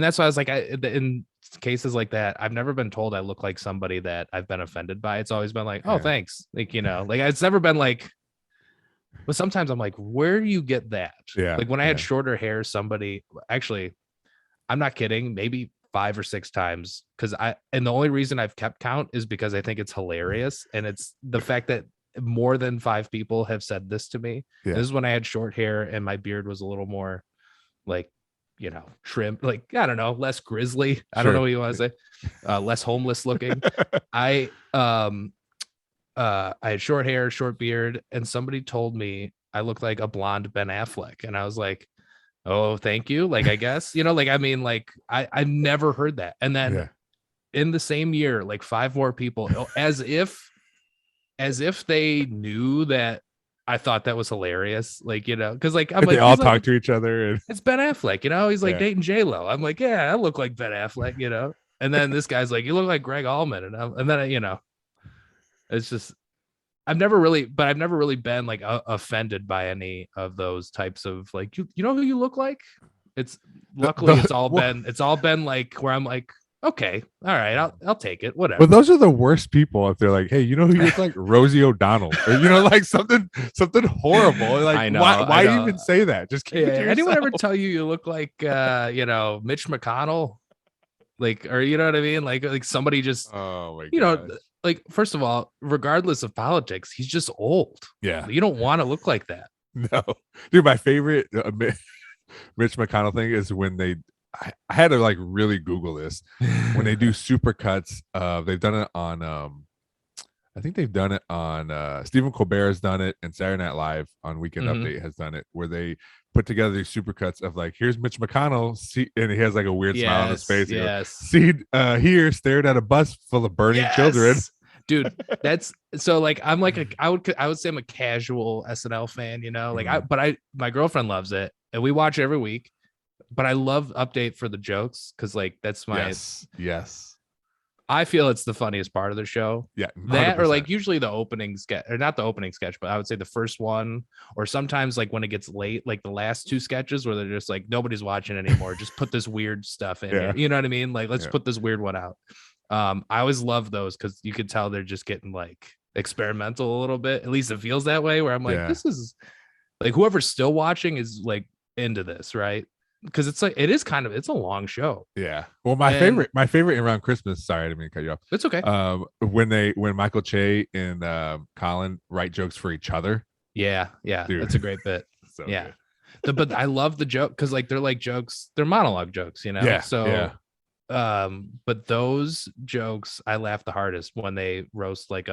that's why I was like, in cases like that, I've never been told I look like somebody that I've been offended by. It's always been like, oh, thanks. Like, like it's never been like, but sometimes I'm like, where do you get that? Yeah. Like when I had shorter hair, actually, I'm not kidding, maybe 5 or 6 times, and the only reason I've kept count is because I think it's hilarious. And it's the fact that more than 5 people have said this to me. Yeah. This is when I had short hair and my beard was a little more like, trim, like, I don't know, less grizzly. I don't know what you want to say. Less homeless looking. I had short hair, short beard, and somebody told me I looked like a blonde Ben Affleck. And I was like, oh, thank you. Like, I guess, like, I mean, like, I never heard that. And then in the same year, like 5 more people, as if they knew that I thought that was hilarious. Like, because like, I'm they all talk to each other. And it's Ben Affleck, he's like dating J-Lo. I'm like, yeah, I look like Ben Affleck, and then this guy's like, you look like Greg Allman. And then, it's just, I've never really been like offended by any of those types of like, you know who you look like. It's luckily it's all been like where I'm like, okay, all right, I'll take it, whatever. But those are the worst people if they're like, hey, you know who you look like? Rosie O'Donnell, or like something horrible. Like, I know, why even say that? Just keep it to yourself. Anyone ever tell you look like Mitch McConnell? Like, or you know what I mean? Like somebody just, oh my God. Like, first of all, regardless of politics, he's just old. Yeah. You don't want to look like that. No. Dude, my favorite Mitch McConnell thing is when I had to like really Google this. When they do supercuts, they've done it on I think they've done it on Stephen Colbert has done it, and Saturday Night Live on Weekend Update has done it, where they put together these supercuts of like, here's Mitch McConnell, and he has like a weird smile on his face. Yes. See, here stared at a bus full of burning children. Dude, that's so like, I'm like I would say I'm a casual SNL fan, like my girlfriend loves it and we watch it every week. But I love Update for the jokes, because like that's my yes. I feel it's the funniest part of the show. Yeah, 100%. That or like usually the opening sketch, or not the opening sketch, but I would say the first one, or sometimes like when it gets late, like the last 2 sketches where they're just like, nobody's watching anymore. Just put this weird stuff in here. You know what I mean? Like, let's put this weird one out. I always love those because you could tell they're just getting like experimental a little bit. At least it feels that way, where I'm like, this is like, whoever's still watching is like into this, right? Because it's like, it's a long show. Yeah. Well, my favorite around Christmas, sorry, I didn't mean to cut you off. It's okay. When Michael Che and Colin write jokes for each other. Yeah. Dude. That's a great bit. So yeah. good. But I love the joke because like they're like jokes, they're monologue jokes, you know. Yeah. So but those jokes I laugh the hardest when they roast like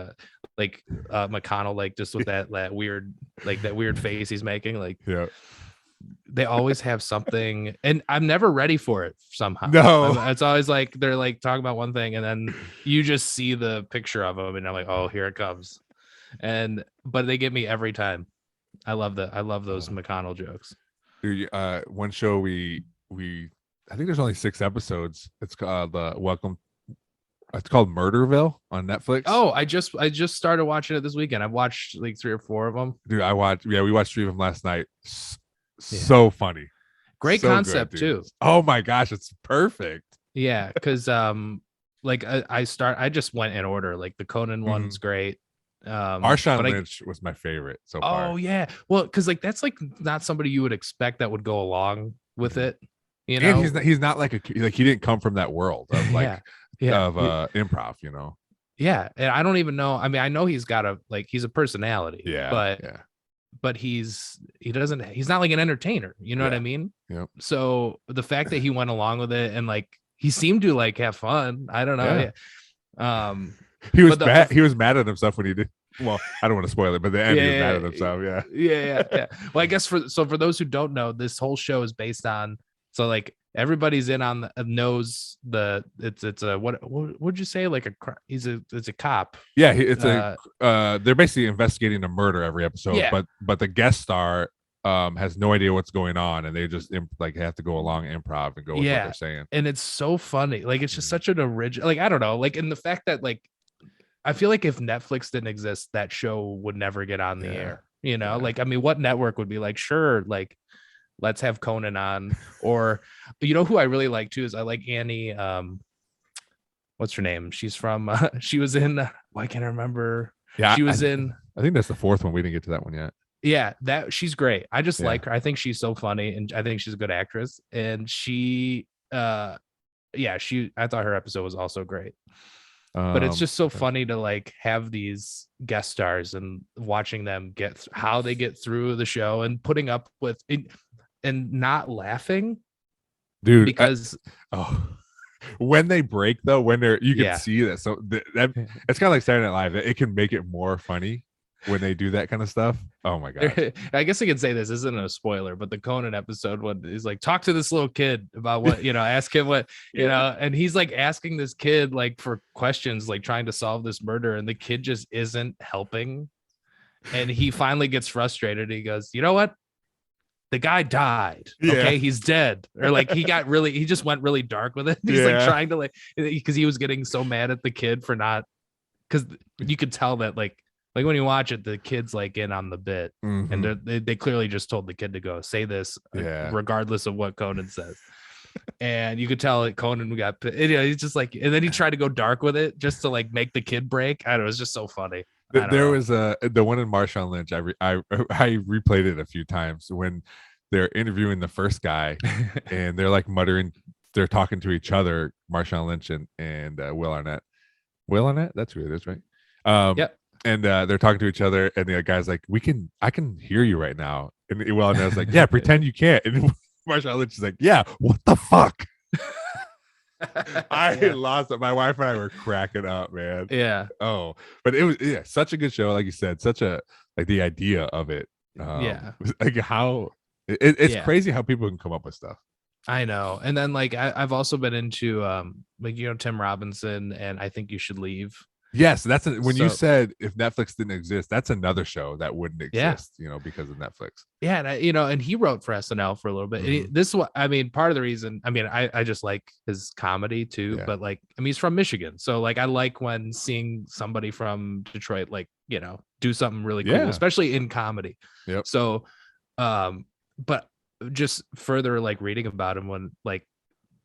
McConnell, like just with that weird face he's making. Like they always have something, and I'm never ready for it somehow. No, it's always like they're like talking about one thing, and then you just see the picture of them, and I'm like, oh, here it comes. But they get me every time. I love those McConnell jokes. One show we I think there's only 6 episodes. It's called It's called Murderville on Netflix. Oh, I just started watching it this weekend. I've watched like 3 or 4 of them. Dude, we watched 3 of them last night. So funny. Great concept too. Oh my gosh, it's perfect. Yeah, because like I just went in order. Like the Conan one's great. Marshawn Lynch was my favorite so far. Oh yeah, well, because like that's like not somebody you would expect that would go along with it, you know. And he's not like he didn't come from that world of like improv, you know. Yeah, and I don't even know. I mean, I know he's got he's a personality. Yeah, but he's not like an entertainer. You know what I mean? Yeah. So the fact that he went along with it and like he seemed to like have fun. I don't know. Yeah. He was mad at himself when he did. Well, I don't want to spoil it, but the end he was mad at himself. Yeah. Well, I guess for those who don't know, this whole show is based on. So like everybody's in on knows it's a what would you say, like it's a cop. Yeah, they're basically investigating a murder every episode. But the guest star has no idea what's going on, and they just have to go along improv and go with what they're saying. And it's so funny. Like it's just such an original. Like I don't know. Like in the fact that like I feel like if Netflix didn't exist, that show would never get on the air. You know, like I mean, what network would be like, sure, like let's have Conan on? Or you know who I really like too is I like Annie. What's her name? She's from. She was in. Why can't I remember? Yeah, she was in. I think that's the 4th one. We didn't get to that one yet. Yeah, she's great. I just like her. I think she's so funny, and I think she's a good actress. And she, I thought her episode was also great. But it's just so funny to like have these guest stars and watching them how they get through the show and putting up with it and not laughing, dude. Because when they break though, you can see that. So that it's kind of like Saturday Night Live. It can make it more funny when they do that kind of stuff. Oh my god. I guess I can say this isn't a spoiler, but the Conan episode one is like, talk to this little kid about what, ask him what, and he's like asking this kid like for questions, like trying to solve this murder, and the kid just isn't helping. And he finally gets frustrated. He goes, you know what? The guy died. Okay, he's dead. Or like he just went really dark with it. He's like trying to because he was getting so mad at the kid for not, because you could tell that like when you watch it, the kid's like in on the bit, and they clearly just told the kid to go say this, regardless of what Conan says. And you could tell that Conan got, he's just like, and then he tried to go dark with it just to like make the kid break. I don't know, it was just so funny. There was the one in Marshawn Lynch. I replayed it a few times when they're interviewing the first guy, and they're like muttering, they're talking to each other, Marshawn Lynch and Will Arnett. Will Arnett, that's who it is, right? Yep. And they're talking to each other, and the guy's like, I can hear you right now. And Will Arnett's like, yeah, pretend you can't. And Marshawn Lynch is like, yeah, what the fuck? I lost it. My wife and I were cracking up, man. Yeah. Oh, but it was such a good show, like you said, such a like the idea of it. Like how it's crazy how people can come up with stuff. I know. And then like I've also been into Tim Robinson and I Think You Should Leave. Yes, you said if Netflix didn't exist, that's another show that wouldn't exist, because of Netflix. Yeah, and and he wrote for SNL for a little bit. Mm-hmm. This is what I mean. Part of the reason, I just like his comedy too. But like, he's from Michigan, so like I like when seeing somebody from Detroit do something really cool, especially in comedy. Yep. So, but just further like reading about him when like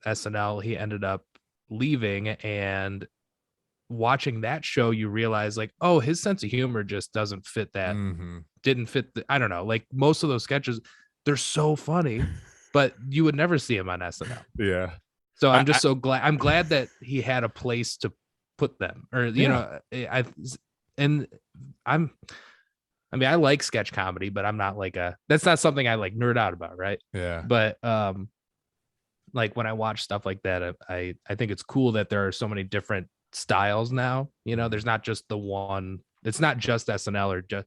SNL, he ended up leaving, and watching that show you realize like, oh, his sense of humor just doesn't fit that. Didn't fit I don't know, like most of those sketches, they're so funny, but you would never see him on SNL. So I'm just so glad. I'm glad that he had a place to put them, or I'm I mean, I like sketch comedy, but I'm not like that's not something I like nerd out about, right? Yeah. But like when I watch stuff like that, I think it's cool that there are so many different styles now. You know, there's not just the one. It's not just SNL or just.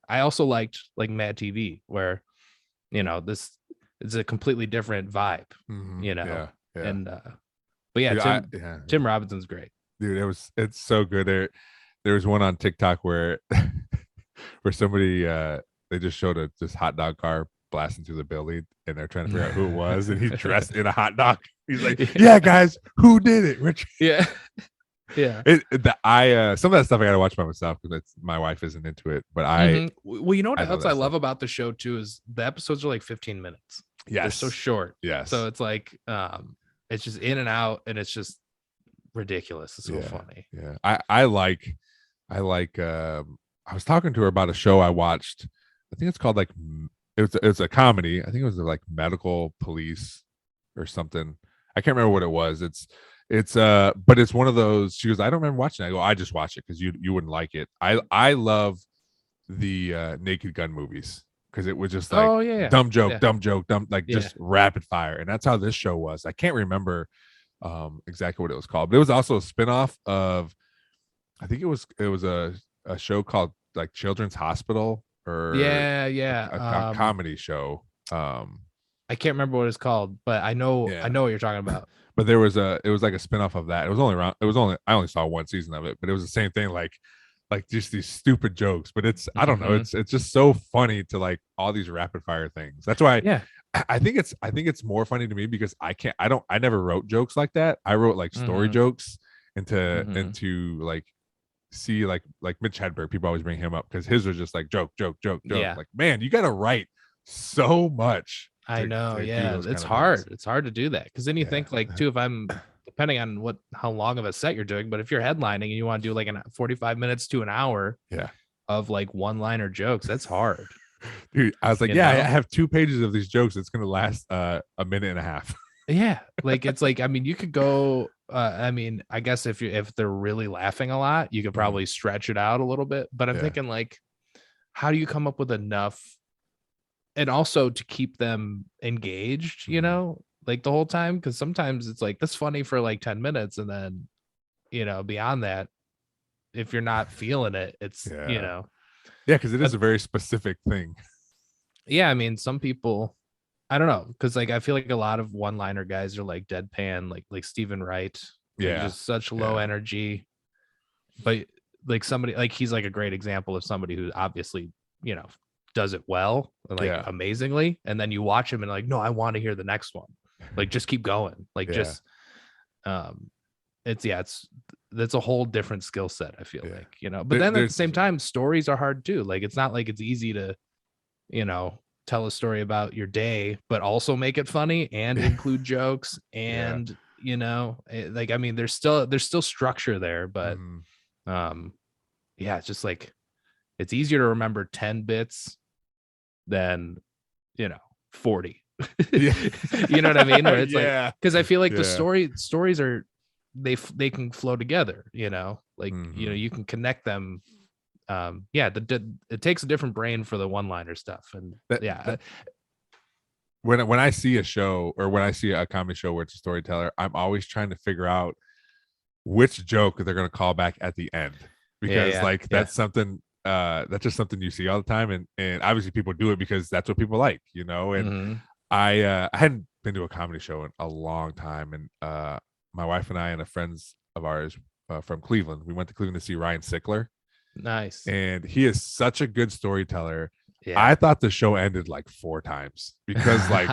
I also liked like Mad TV, where, you know, this is a completely different vibe. You know, and but yeah, dude, Tim Robinson's great, dude. It's so good. There was one on TikTok where where somebody they just showed a this hot dog car blasting through the building, and they're trying to figure out who it was, and he's dressed in a hot dog. He's like, "Yeah, guys, who did it?" Rich. Yeah, yeah. Some of that stuff I gotta watch by myself because my wife isn't into it. But well, you know what else I love about the show too is the episodes are like 15 minutes. Yes, they're so short. Yes, so it's like it's just in and out, and it's just ridiculous. It's so funny. Yeah, I like. I was talking to her about a show I watched. I think it's called like. It's a comedy. I think it was like Medical Police or something. I can't remember what it was. But it's one of those. She goes, I don't remember watching it. I go, I just watch it because you wouldn't like it. I love the Naked Gun movies because it was just like dumb joke, like just rapid fire. And that's how this show was. I can't remember exactly what it was called, but it was also a spinoff of, I think it was a show called like Children's Hospital. Or a comedy show. I can't remember what it's called, but I know what you're talking about. But it was like a spinoff of that. I only saw one season of it, but it was the same thing, like just these stupid jokes. But I don't know, it's just so funny to like all these rapid fire things. That's why I think it's more funny to me because I never wrote jokes like that. I wrote like story jokes into like see like Mitch Hedberg, people always bring him up because his was just like joke. Yeah. Like, man, you gotta write so much. I know, it's hard. It's hard to do that because then you think like too, if I'm depending on how long of a set you're doing, but if you're headlining and you want to do like 45 minutes to an hour of like one-liner jokes, that's hard. Dude, I was like, I have 2 pages of these jokes. It's gonna last a minute and a half. Yeah, like it's like, I mean, you could go I mean, I guess if they're really laughing a lot, you could probably stretch it out a little bit, but I'm thinking like, how do you come up with enough and also to keep them engaged, you know, like the whole time? Because sometimes it's like, that's funny for like 10 minutes. And then, you know, beyond that, if you're not feeling it, it's, you know. Yeah, because it is a very specific thing. Yeah, I mean, some people, I don't know, because like I feel like a lot of one-liner guys are like deadpan, like Stephen Wright. Just such low energy. But like somebody like he's like a great example of somebody who obviously, you know, does it well, like amazingly. And then you watch him and like, no, I want to hear the next one. Like just keep going. Like just that's a whole different skill set, I feel like, you know. But then at the same time, stories are hard too. Like it's not like it's easy to, you know, tell a story about your day but also make it funny and include jokes and you know, like, I mean, there's still structure there, but it's just like it's easier to remember 10 bits than, you know, 40. You know what I mean? Where it's like, because I feel like the stories are they can flow together, you know, like you know, you can connect them. It takes a different brain for the one-liner stuff, and when I see a show or when I see a comedy show where it's a storyteller, I'm always trying to figure out which joke they're going to call back at the end, because that's something that's just something you see all the time, and obviously people do it because that's what people like, you know. And I hadn't been to a comedy show in a long time, and my wife and I and a friends of ours from Cleveland, we went to Cleveland to see Ryan Sickler. Nice. And he is such a good storyteller. I thought the show ended like 4 times because like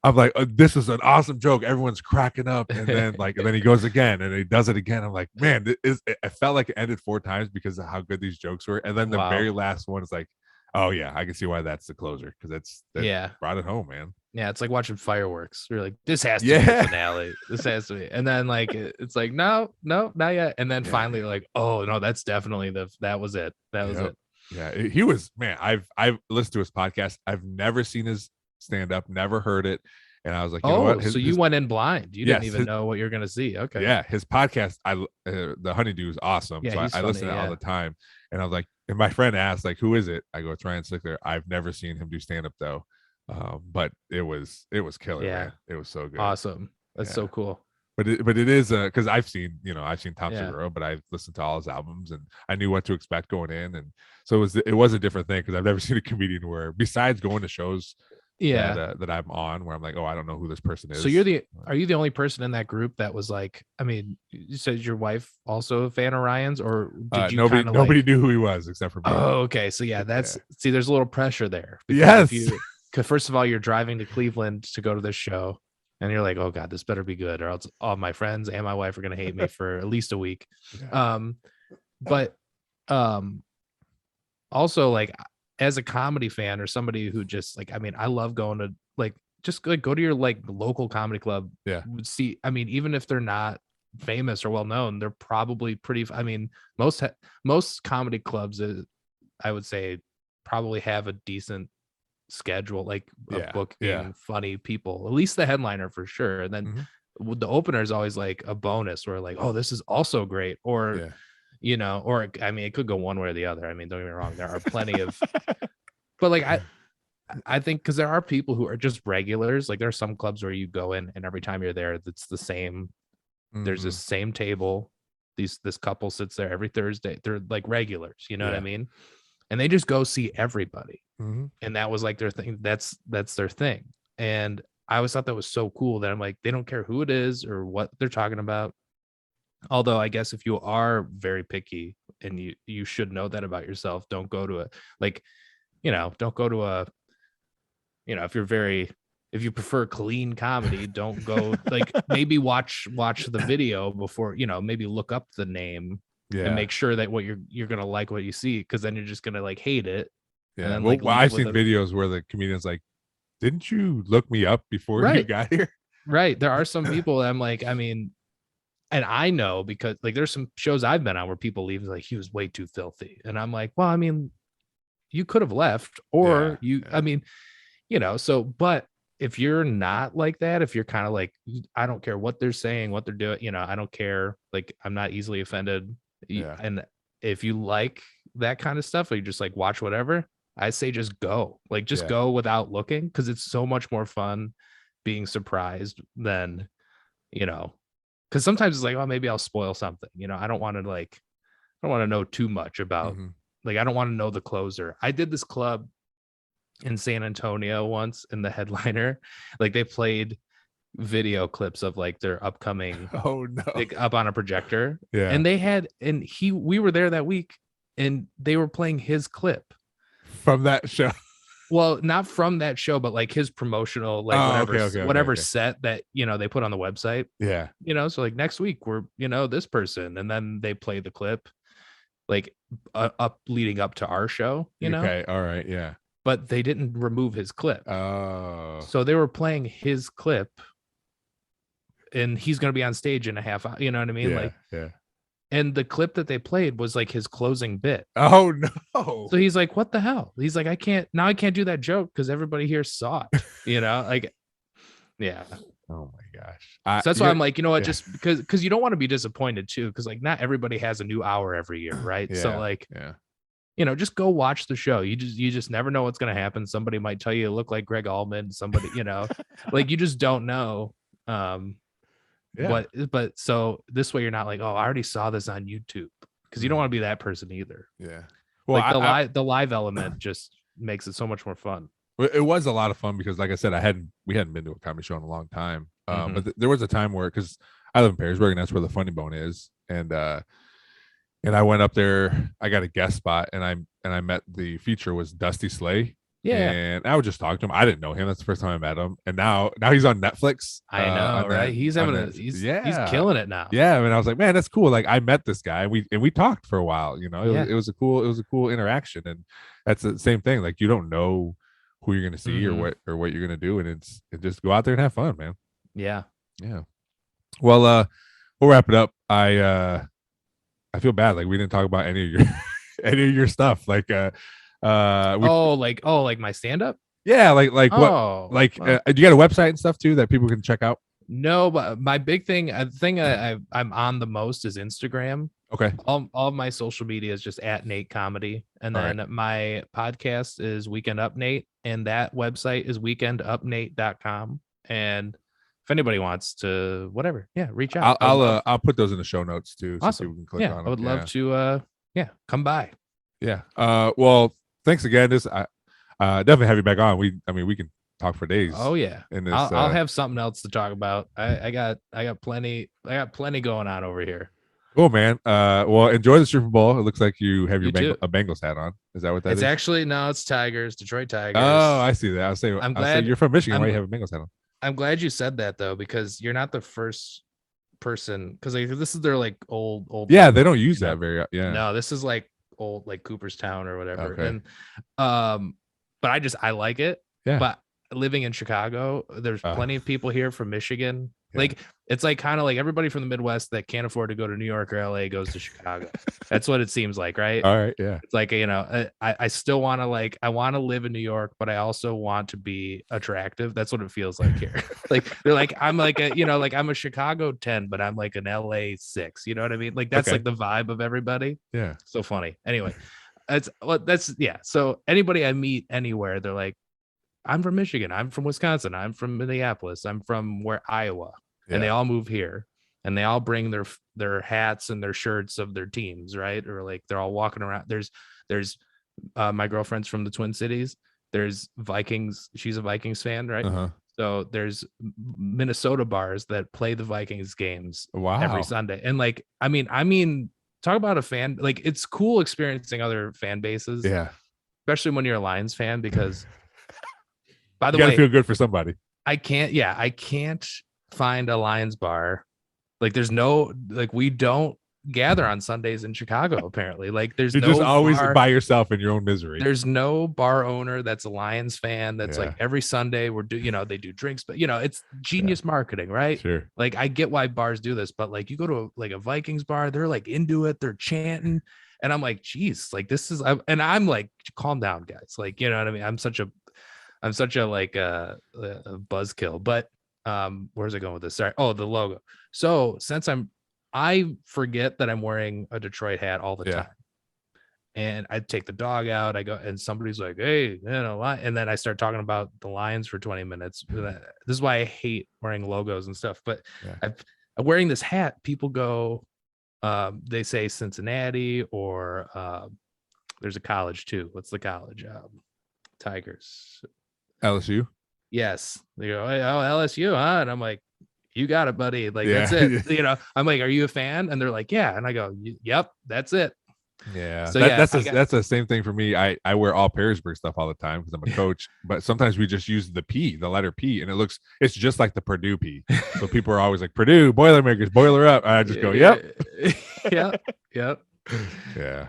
I'm like, this is an awesome joke, everyone's cracking up, and then he goes again and he does it again. I'm like, man, I felt like it ended 4 times because of how good these jokes were. And then the very last one is like, oh yeah, I can see why that's the closer, because that brought it home, man. Yeah, it's like watching fireworks. You're like, this has to be the finale. This has to be. And then like it's like, no, not yet. And then finally like, oh no, that's definitely that was it. That was it. Yeah, he was, man. I've listened to his podcast. I've never seen his stand up, never heard it. And I was like, you know what? So you went in blind. You didn't even know what you're gonna see. Okay. Yeah, his podcast, the Honeydew is awesome. So I listen to it all the time. And I was like, and my friend asked, like, who is it? I go, it's Ryan Sickler. I've never seen him do stand up though. But it was killer, man. It was so good. Awesome. That's so cool. But it is because I've seen Tom Segura, but I've listened to all his albums and I knew what to expect going in, and so it was a different thing because I've never seen a comedian where, besides going to shows that I'm on, where I'm like, oh, I don't know who this person is. So are you the only person in that group that was like, I mean, you said your wife also a fan of Ryan's, or did you nobody knew who he was except for me? Oh, okay. So see, there's a little pressure there. Yes. Because first of all, you're driving to Cleveland to go to this show, and you're like, oh God, this better be good, or else all my friends and my wife are gonna hate me for at least a week. Yeah. But also, like, as a comedy fan or somebody who just like, I mean, I love going to like, just like go to your like local comedy club. Yeah. See, I mean, even if they're not famous or well known, they're probably pretty. I mean, most comedy clubs, I would say, probably have a decent schedule, like of booking funny people. At least the headliner for sure, and then the opener is always like a bonus, where like, oh, this is also great, or or I mean, it could go one way or the other. I mean, don't get me wrong, there are plenty of, but like I think because there are people who are just regulars. Like there are some clubs where you go in and every time you're there, it's the same. There's this same table. This couple sits there every Thursday. They're like regulars, you know what I mean? And they just go see everybody. And that was like their thing. That's their thing. And I always thought that was so cool that I'm like, they don't care who it is or what they're talking about. Although I guess if you are very picky, and you should know that about yourself, don't go to don't go to a, if you prefer clean comedy, don't go, like, maybe watch the video before, maybe look up the name and make sure that what you're gonna like what you see, because then you're just gonna like hate it. Yeah. And then, I've seen videos where the comedian's like, didn't you look me up before you got here? Right. There are some people that I'm like, I mean, and I know because like there's some shows I've been on where people leave like, he was way too filthy. And I'm like, well, I mean, you could have left, or I mean, so, but if you're not like that, if you're kind of like, I don't care what they're saying, what they're doing, I don't care. Like, I'm not easily offended. And if you like that kind of stuff, or you just like watch whatever, I say just go. Like, just go without looking, because it's so much more fun being surprised than, because sometimes it's like, oh, maybe I'll spoil something. I don't want to know too much about, like, I don't want to know the closer. I did this club in San Antonio once, in the headliner, like they played video clips of like their upcoming like, up on a projector. And we were there that week, and they were playing his clip from that show. Well, not from that show, but like his promotional, like whatever set that, they put on the website. Yeah. So like next week we're, this person, and then they play the clip like leading up to our show, Okay. All right. Yeah. But they didn't remove his clip. Oh. So they were playing his clip, and he's going to be on stage in a half hour. You know what I mean? Yeah. And the clip that they played was like his closing bit. Oh no. So he's like, what the hell? He's like, I can't do that joke because everybody here saw it, like, yeah. Oh my gosh. So that's why I'm like, you know what, just because you don't want to be disappointed too. Because like not everybody has a new hour every year. Right. So like, just go watch the show. You just never know what's going to happen. Somebody might tell you look like Greg Allman, somebody, like you just don't know. But so this way you're not like, oh, I already saw this on YouTube, because you don't want to be that person either. Yeah. Well, like the live element just makes it so much more fun. It was a lot of fun because, like I said, we hadn't been to a comedy show in a long time. But there was a time where, because I live in Perrysburg, and that's where the Funny Bone is, and I went up there. I got a guest spot, and I met, the feature was Dusty Slay. Yeah. And I would just talk to him. I didn't know him. That's the first time I met him. And now he's on Netflix. I know, right? He's he's killing it now. Yeah. I mean, I was like, man, that's cool. Like, I met this guy, and we talked for a while, it was a cool interaction. And that's the same thing. Like, you don't know who you're going to see or what you're going to do. And it's just go out there and have fun, man. Yeah. Yeah. Well, we'll wrap it up. I feel bad. Like, we didn't talk about any of your stuff. Like, like my stand-up. Yeah, do you got a website and stuff too that people can check out? No, but my big thing, I'm on the most is Instagram. Okay. All my social media is just at Nate Comedy. And then my podcast is Weekend Up Nate. And that website is weekendupnate.com. And if anybody wants to, whatever, reach out. I'll put those in the show notes too. Awesome. So people can click on them. I would love to, come by. Yeah. Well, thanks again. I definitely have you back on. We can talk for days. Oh yeah. In this, I'll have something else to talk about. I got plenty going on over here. Cool, man. Well, enjoy the Super Bowl. It looks like you have your Bengals hat on. Is that what that is? It's actually, no, it's Tigers, Detroit Tigers. Oh, I see that. I'm glad you're from Michigan. Why do you have a Bengals hat on? I'm glad you said that though, because you're not the first person, because this is their like old. Yeah, they don't use that very. Yeah. No, this is like old, like Cooperstown or whatever. Okay. And but I like it. Yeah. But living in Chicago, there's plenty of people here from Michigan. Yeah. Like it's like kind of like everybody from the Midwest that can't afford to go to New York or LA goes to Chicago. That's what it seems like, right? All right, yeah. It's like, I still want to I want to live in New York, but I also want to be attractive. That's what it feels like here. Like they're like, I'm like I'm a Chicago 10, but I'm like an LA 6. You know what I mean? Like that's like the vibe of everybody. Yeah. So funny. Anyway, so anybody I meet anywhere, they're like, I'm from Michigan, I'm from Wisconsin, I'm from Minneapolis, I'm from Iowa. Yeah. And they all move here and they all bring their hats and their shirts of their teams, right? Or like they're all walking around. There's my girlfriend's from the Twin Cities. There's Vikings. She's a Vikings fan, right? Uh-huh. So there's Minnesota bars that play the Vikings games every Sunday. And like, I mean, talk about a fan. Like it's cool experiencing other fan bases. Yeah. Especially when you're a Lions fan, because by the way, you gotta feel good for somebody. I can't find a Lions bar. Like there's no, like we don't gather on Sundays in Chicago, apparently. Like there's You're just always by yourself in your own misery. There's no bar owner that's a Lions fan that's like every Sunday they do drinks, but it's genius marketing, right? Sure. Like I get why bars do this, but like you go to a Vikings bar, they're like into it, they're chanting, and I'm like, geez, like this is, and I'm like, calm down, guys. Like, you know what I mean? I'm such a like a buzzkill, but where's it going with this? Sorry. Oh, the logo. So since I forget that I'm wearing a Detroit hat all the time, and I take the dog out, I go, and somebody's like, hey, and then I start talking about the Lions for 20 minutes. This is why I hate wearing logos and stuff, but I'm wearing this hat. People go, they say Cincinnati, or there's a college too. What's the college? Tigers. LSU. Yes. They go, oh, LSU, huh? And I'm like, you got it, buddy. Like, that's it. I'm like, are you a fan? And they're like, yeah. And I go, yep, that's it. Yeah. So that's the same thing for me. I wear all Pearisburg stuff all the time because I'm a coach, but sometimes we just use the letter P, and it's just like the Purdue P. So people are always like, Purdue, Boilermakers, boiler up. And I just go, yep. Yep. Yeah.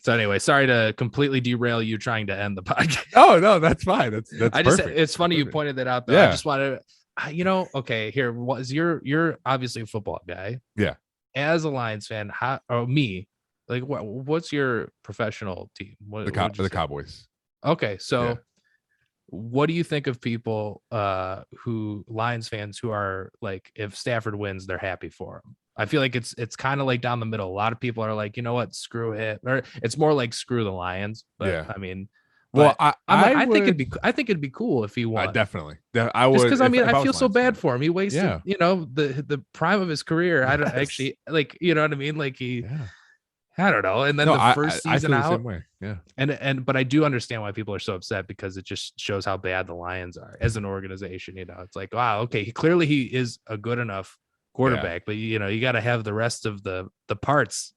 So anyway, sorry to completely derail you trying to end the podcast. Oh no, that's fine. That's perfect. It's funny you pointed that out though. Yeah. I just wanted to, okay, here was you're obviously a football guy. Yeah. As a Lions fan, what's your professional team? The Cowboys. Okay, so what do you think of people Lions fans who are like, if Stafford wins, they're happy for him? I feel like it's kind of like down the middle. A lot of people are like, you know what, screw it, or it's more like screw the Lions. But I mean, well, I think it'd be cool if he won. Definitely, I would. Just because I feel so bad for him. He wasted, the prime of his career. I don't actually like, you know what I mean? Like he, I don't know. And then the first season out, the same way. Yeah. But I do understand why people are so upset, because it just shows how bad the Lions are as an organization. It's like, wow, okay, he is a good enough quarterback, but you got to have the rest of the parts.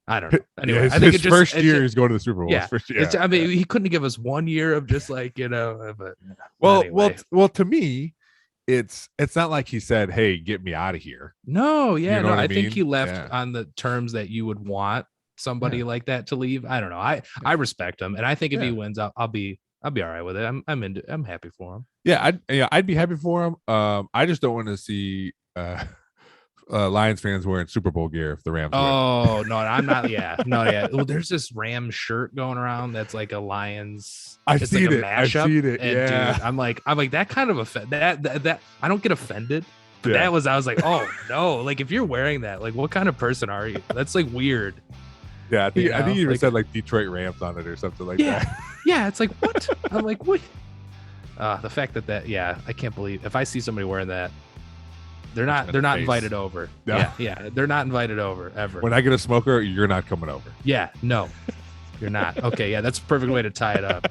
I don't know. Anyway, I think his first year is going to the Super Bowl. Yeah. He couldn't give us 1 year of just like, but well, to me, it's not like he said, hey, get me out of here. No, I think he left on the terms that you would want somebody like that to leave. I don't know. I respect him, and I think if he wins, I'll be all right with it. I'm happy for him. I'd be happy for him. I just don't want to see Lions fans wearing Super Bowl gear if the Rams win. Oh no, I'm not. Well, there's this Rams shirt going around that's like a Lions. I've seen it. And dude, I'm like that kind of that I don't get offended, I was like, oh no, like if you're wearing that, like what kind of person are you? That's like weird. Yeah, I think you even said like Detroit Rams on it or something like that. Yeah, it's like what? I'm like, what? The fact that I can't believe if I see somebody wearing that, they're not invited over. No. Yeah, they're not invited over ever. When I get a smoker, you're not coming over. Yeah, no, you're not. Okay, yeah, that's a perfect way to tie it up.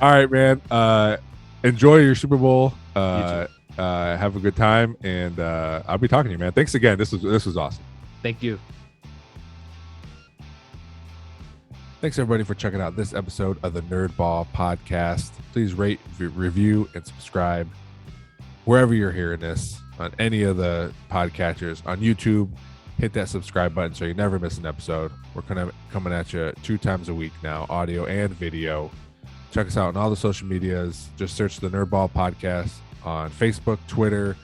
All right, man. Enjoy your Super Bowl. Have a good time, and I'll be talking to you, man. Thanks again. This was awesome. Thank you. Thanks, everybody, for checking out this episode of the Nerdball Podcast. Please rate, review, and subscribe wherever you're hearing this, on any of the podcatchers. On YouTube, hit that subscribe button so you never miss an episode. We're coming at you 2 times a week now, audio and video. Check us out on all the social medias. Just search the Nerdball Podcast on Facebook, Twitter,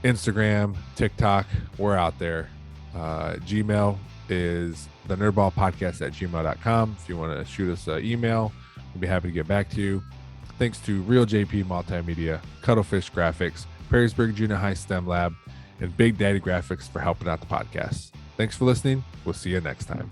Instagram, TikTok. We're out there. Gmail is the nerdballpodcast@gmail.com. If you want to shoot us an email, we'll be happy to get back to you. Thanks to Real JP Multimedia, Cuttlefish Graphics, Perrysburg Junior High STEM Lab, and Big Daddy Graphics for helping out the podcast. Thanks for listening. We'll see you next time.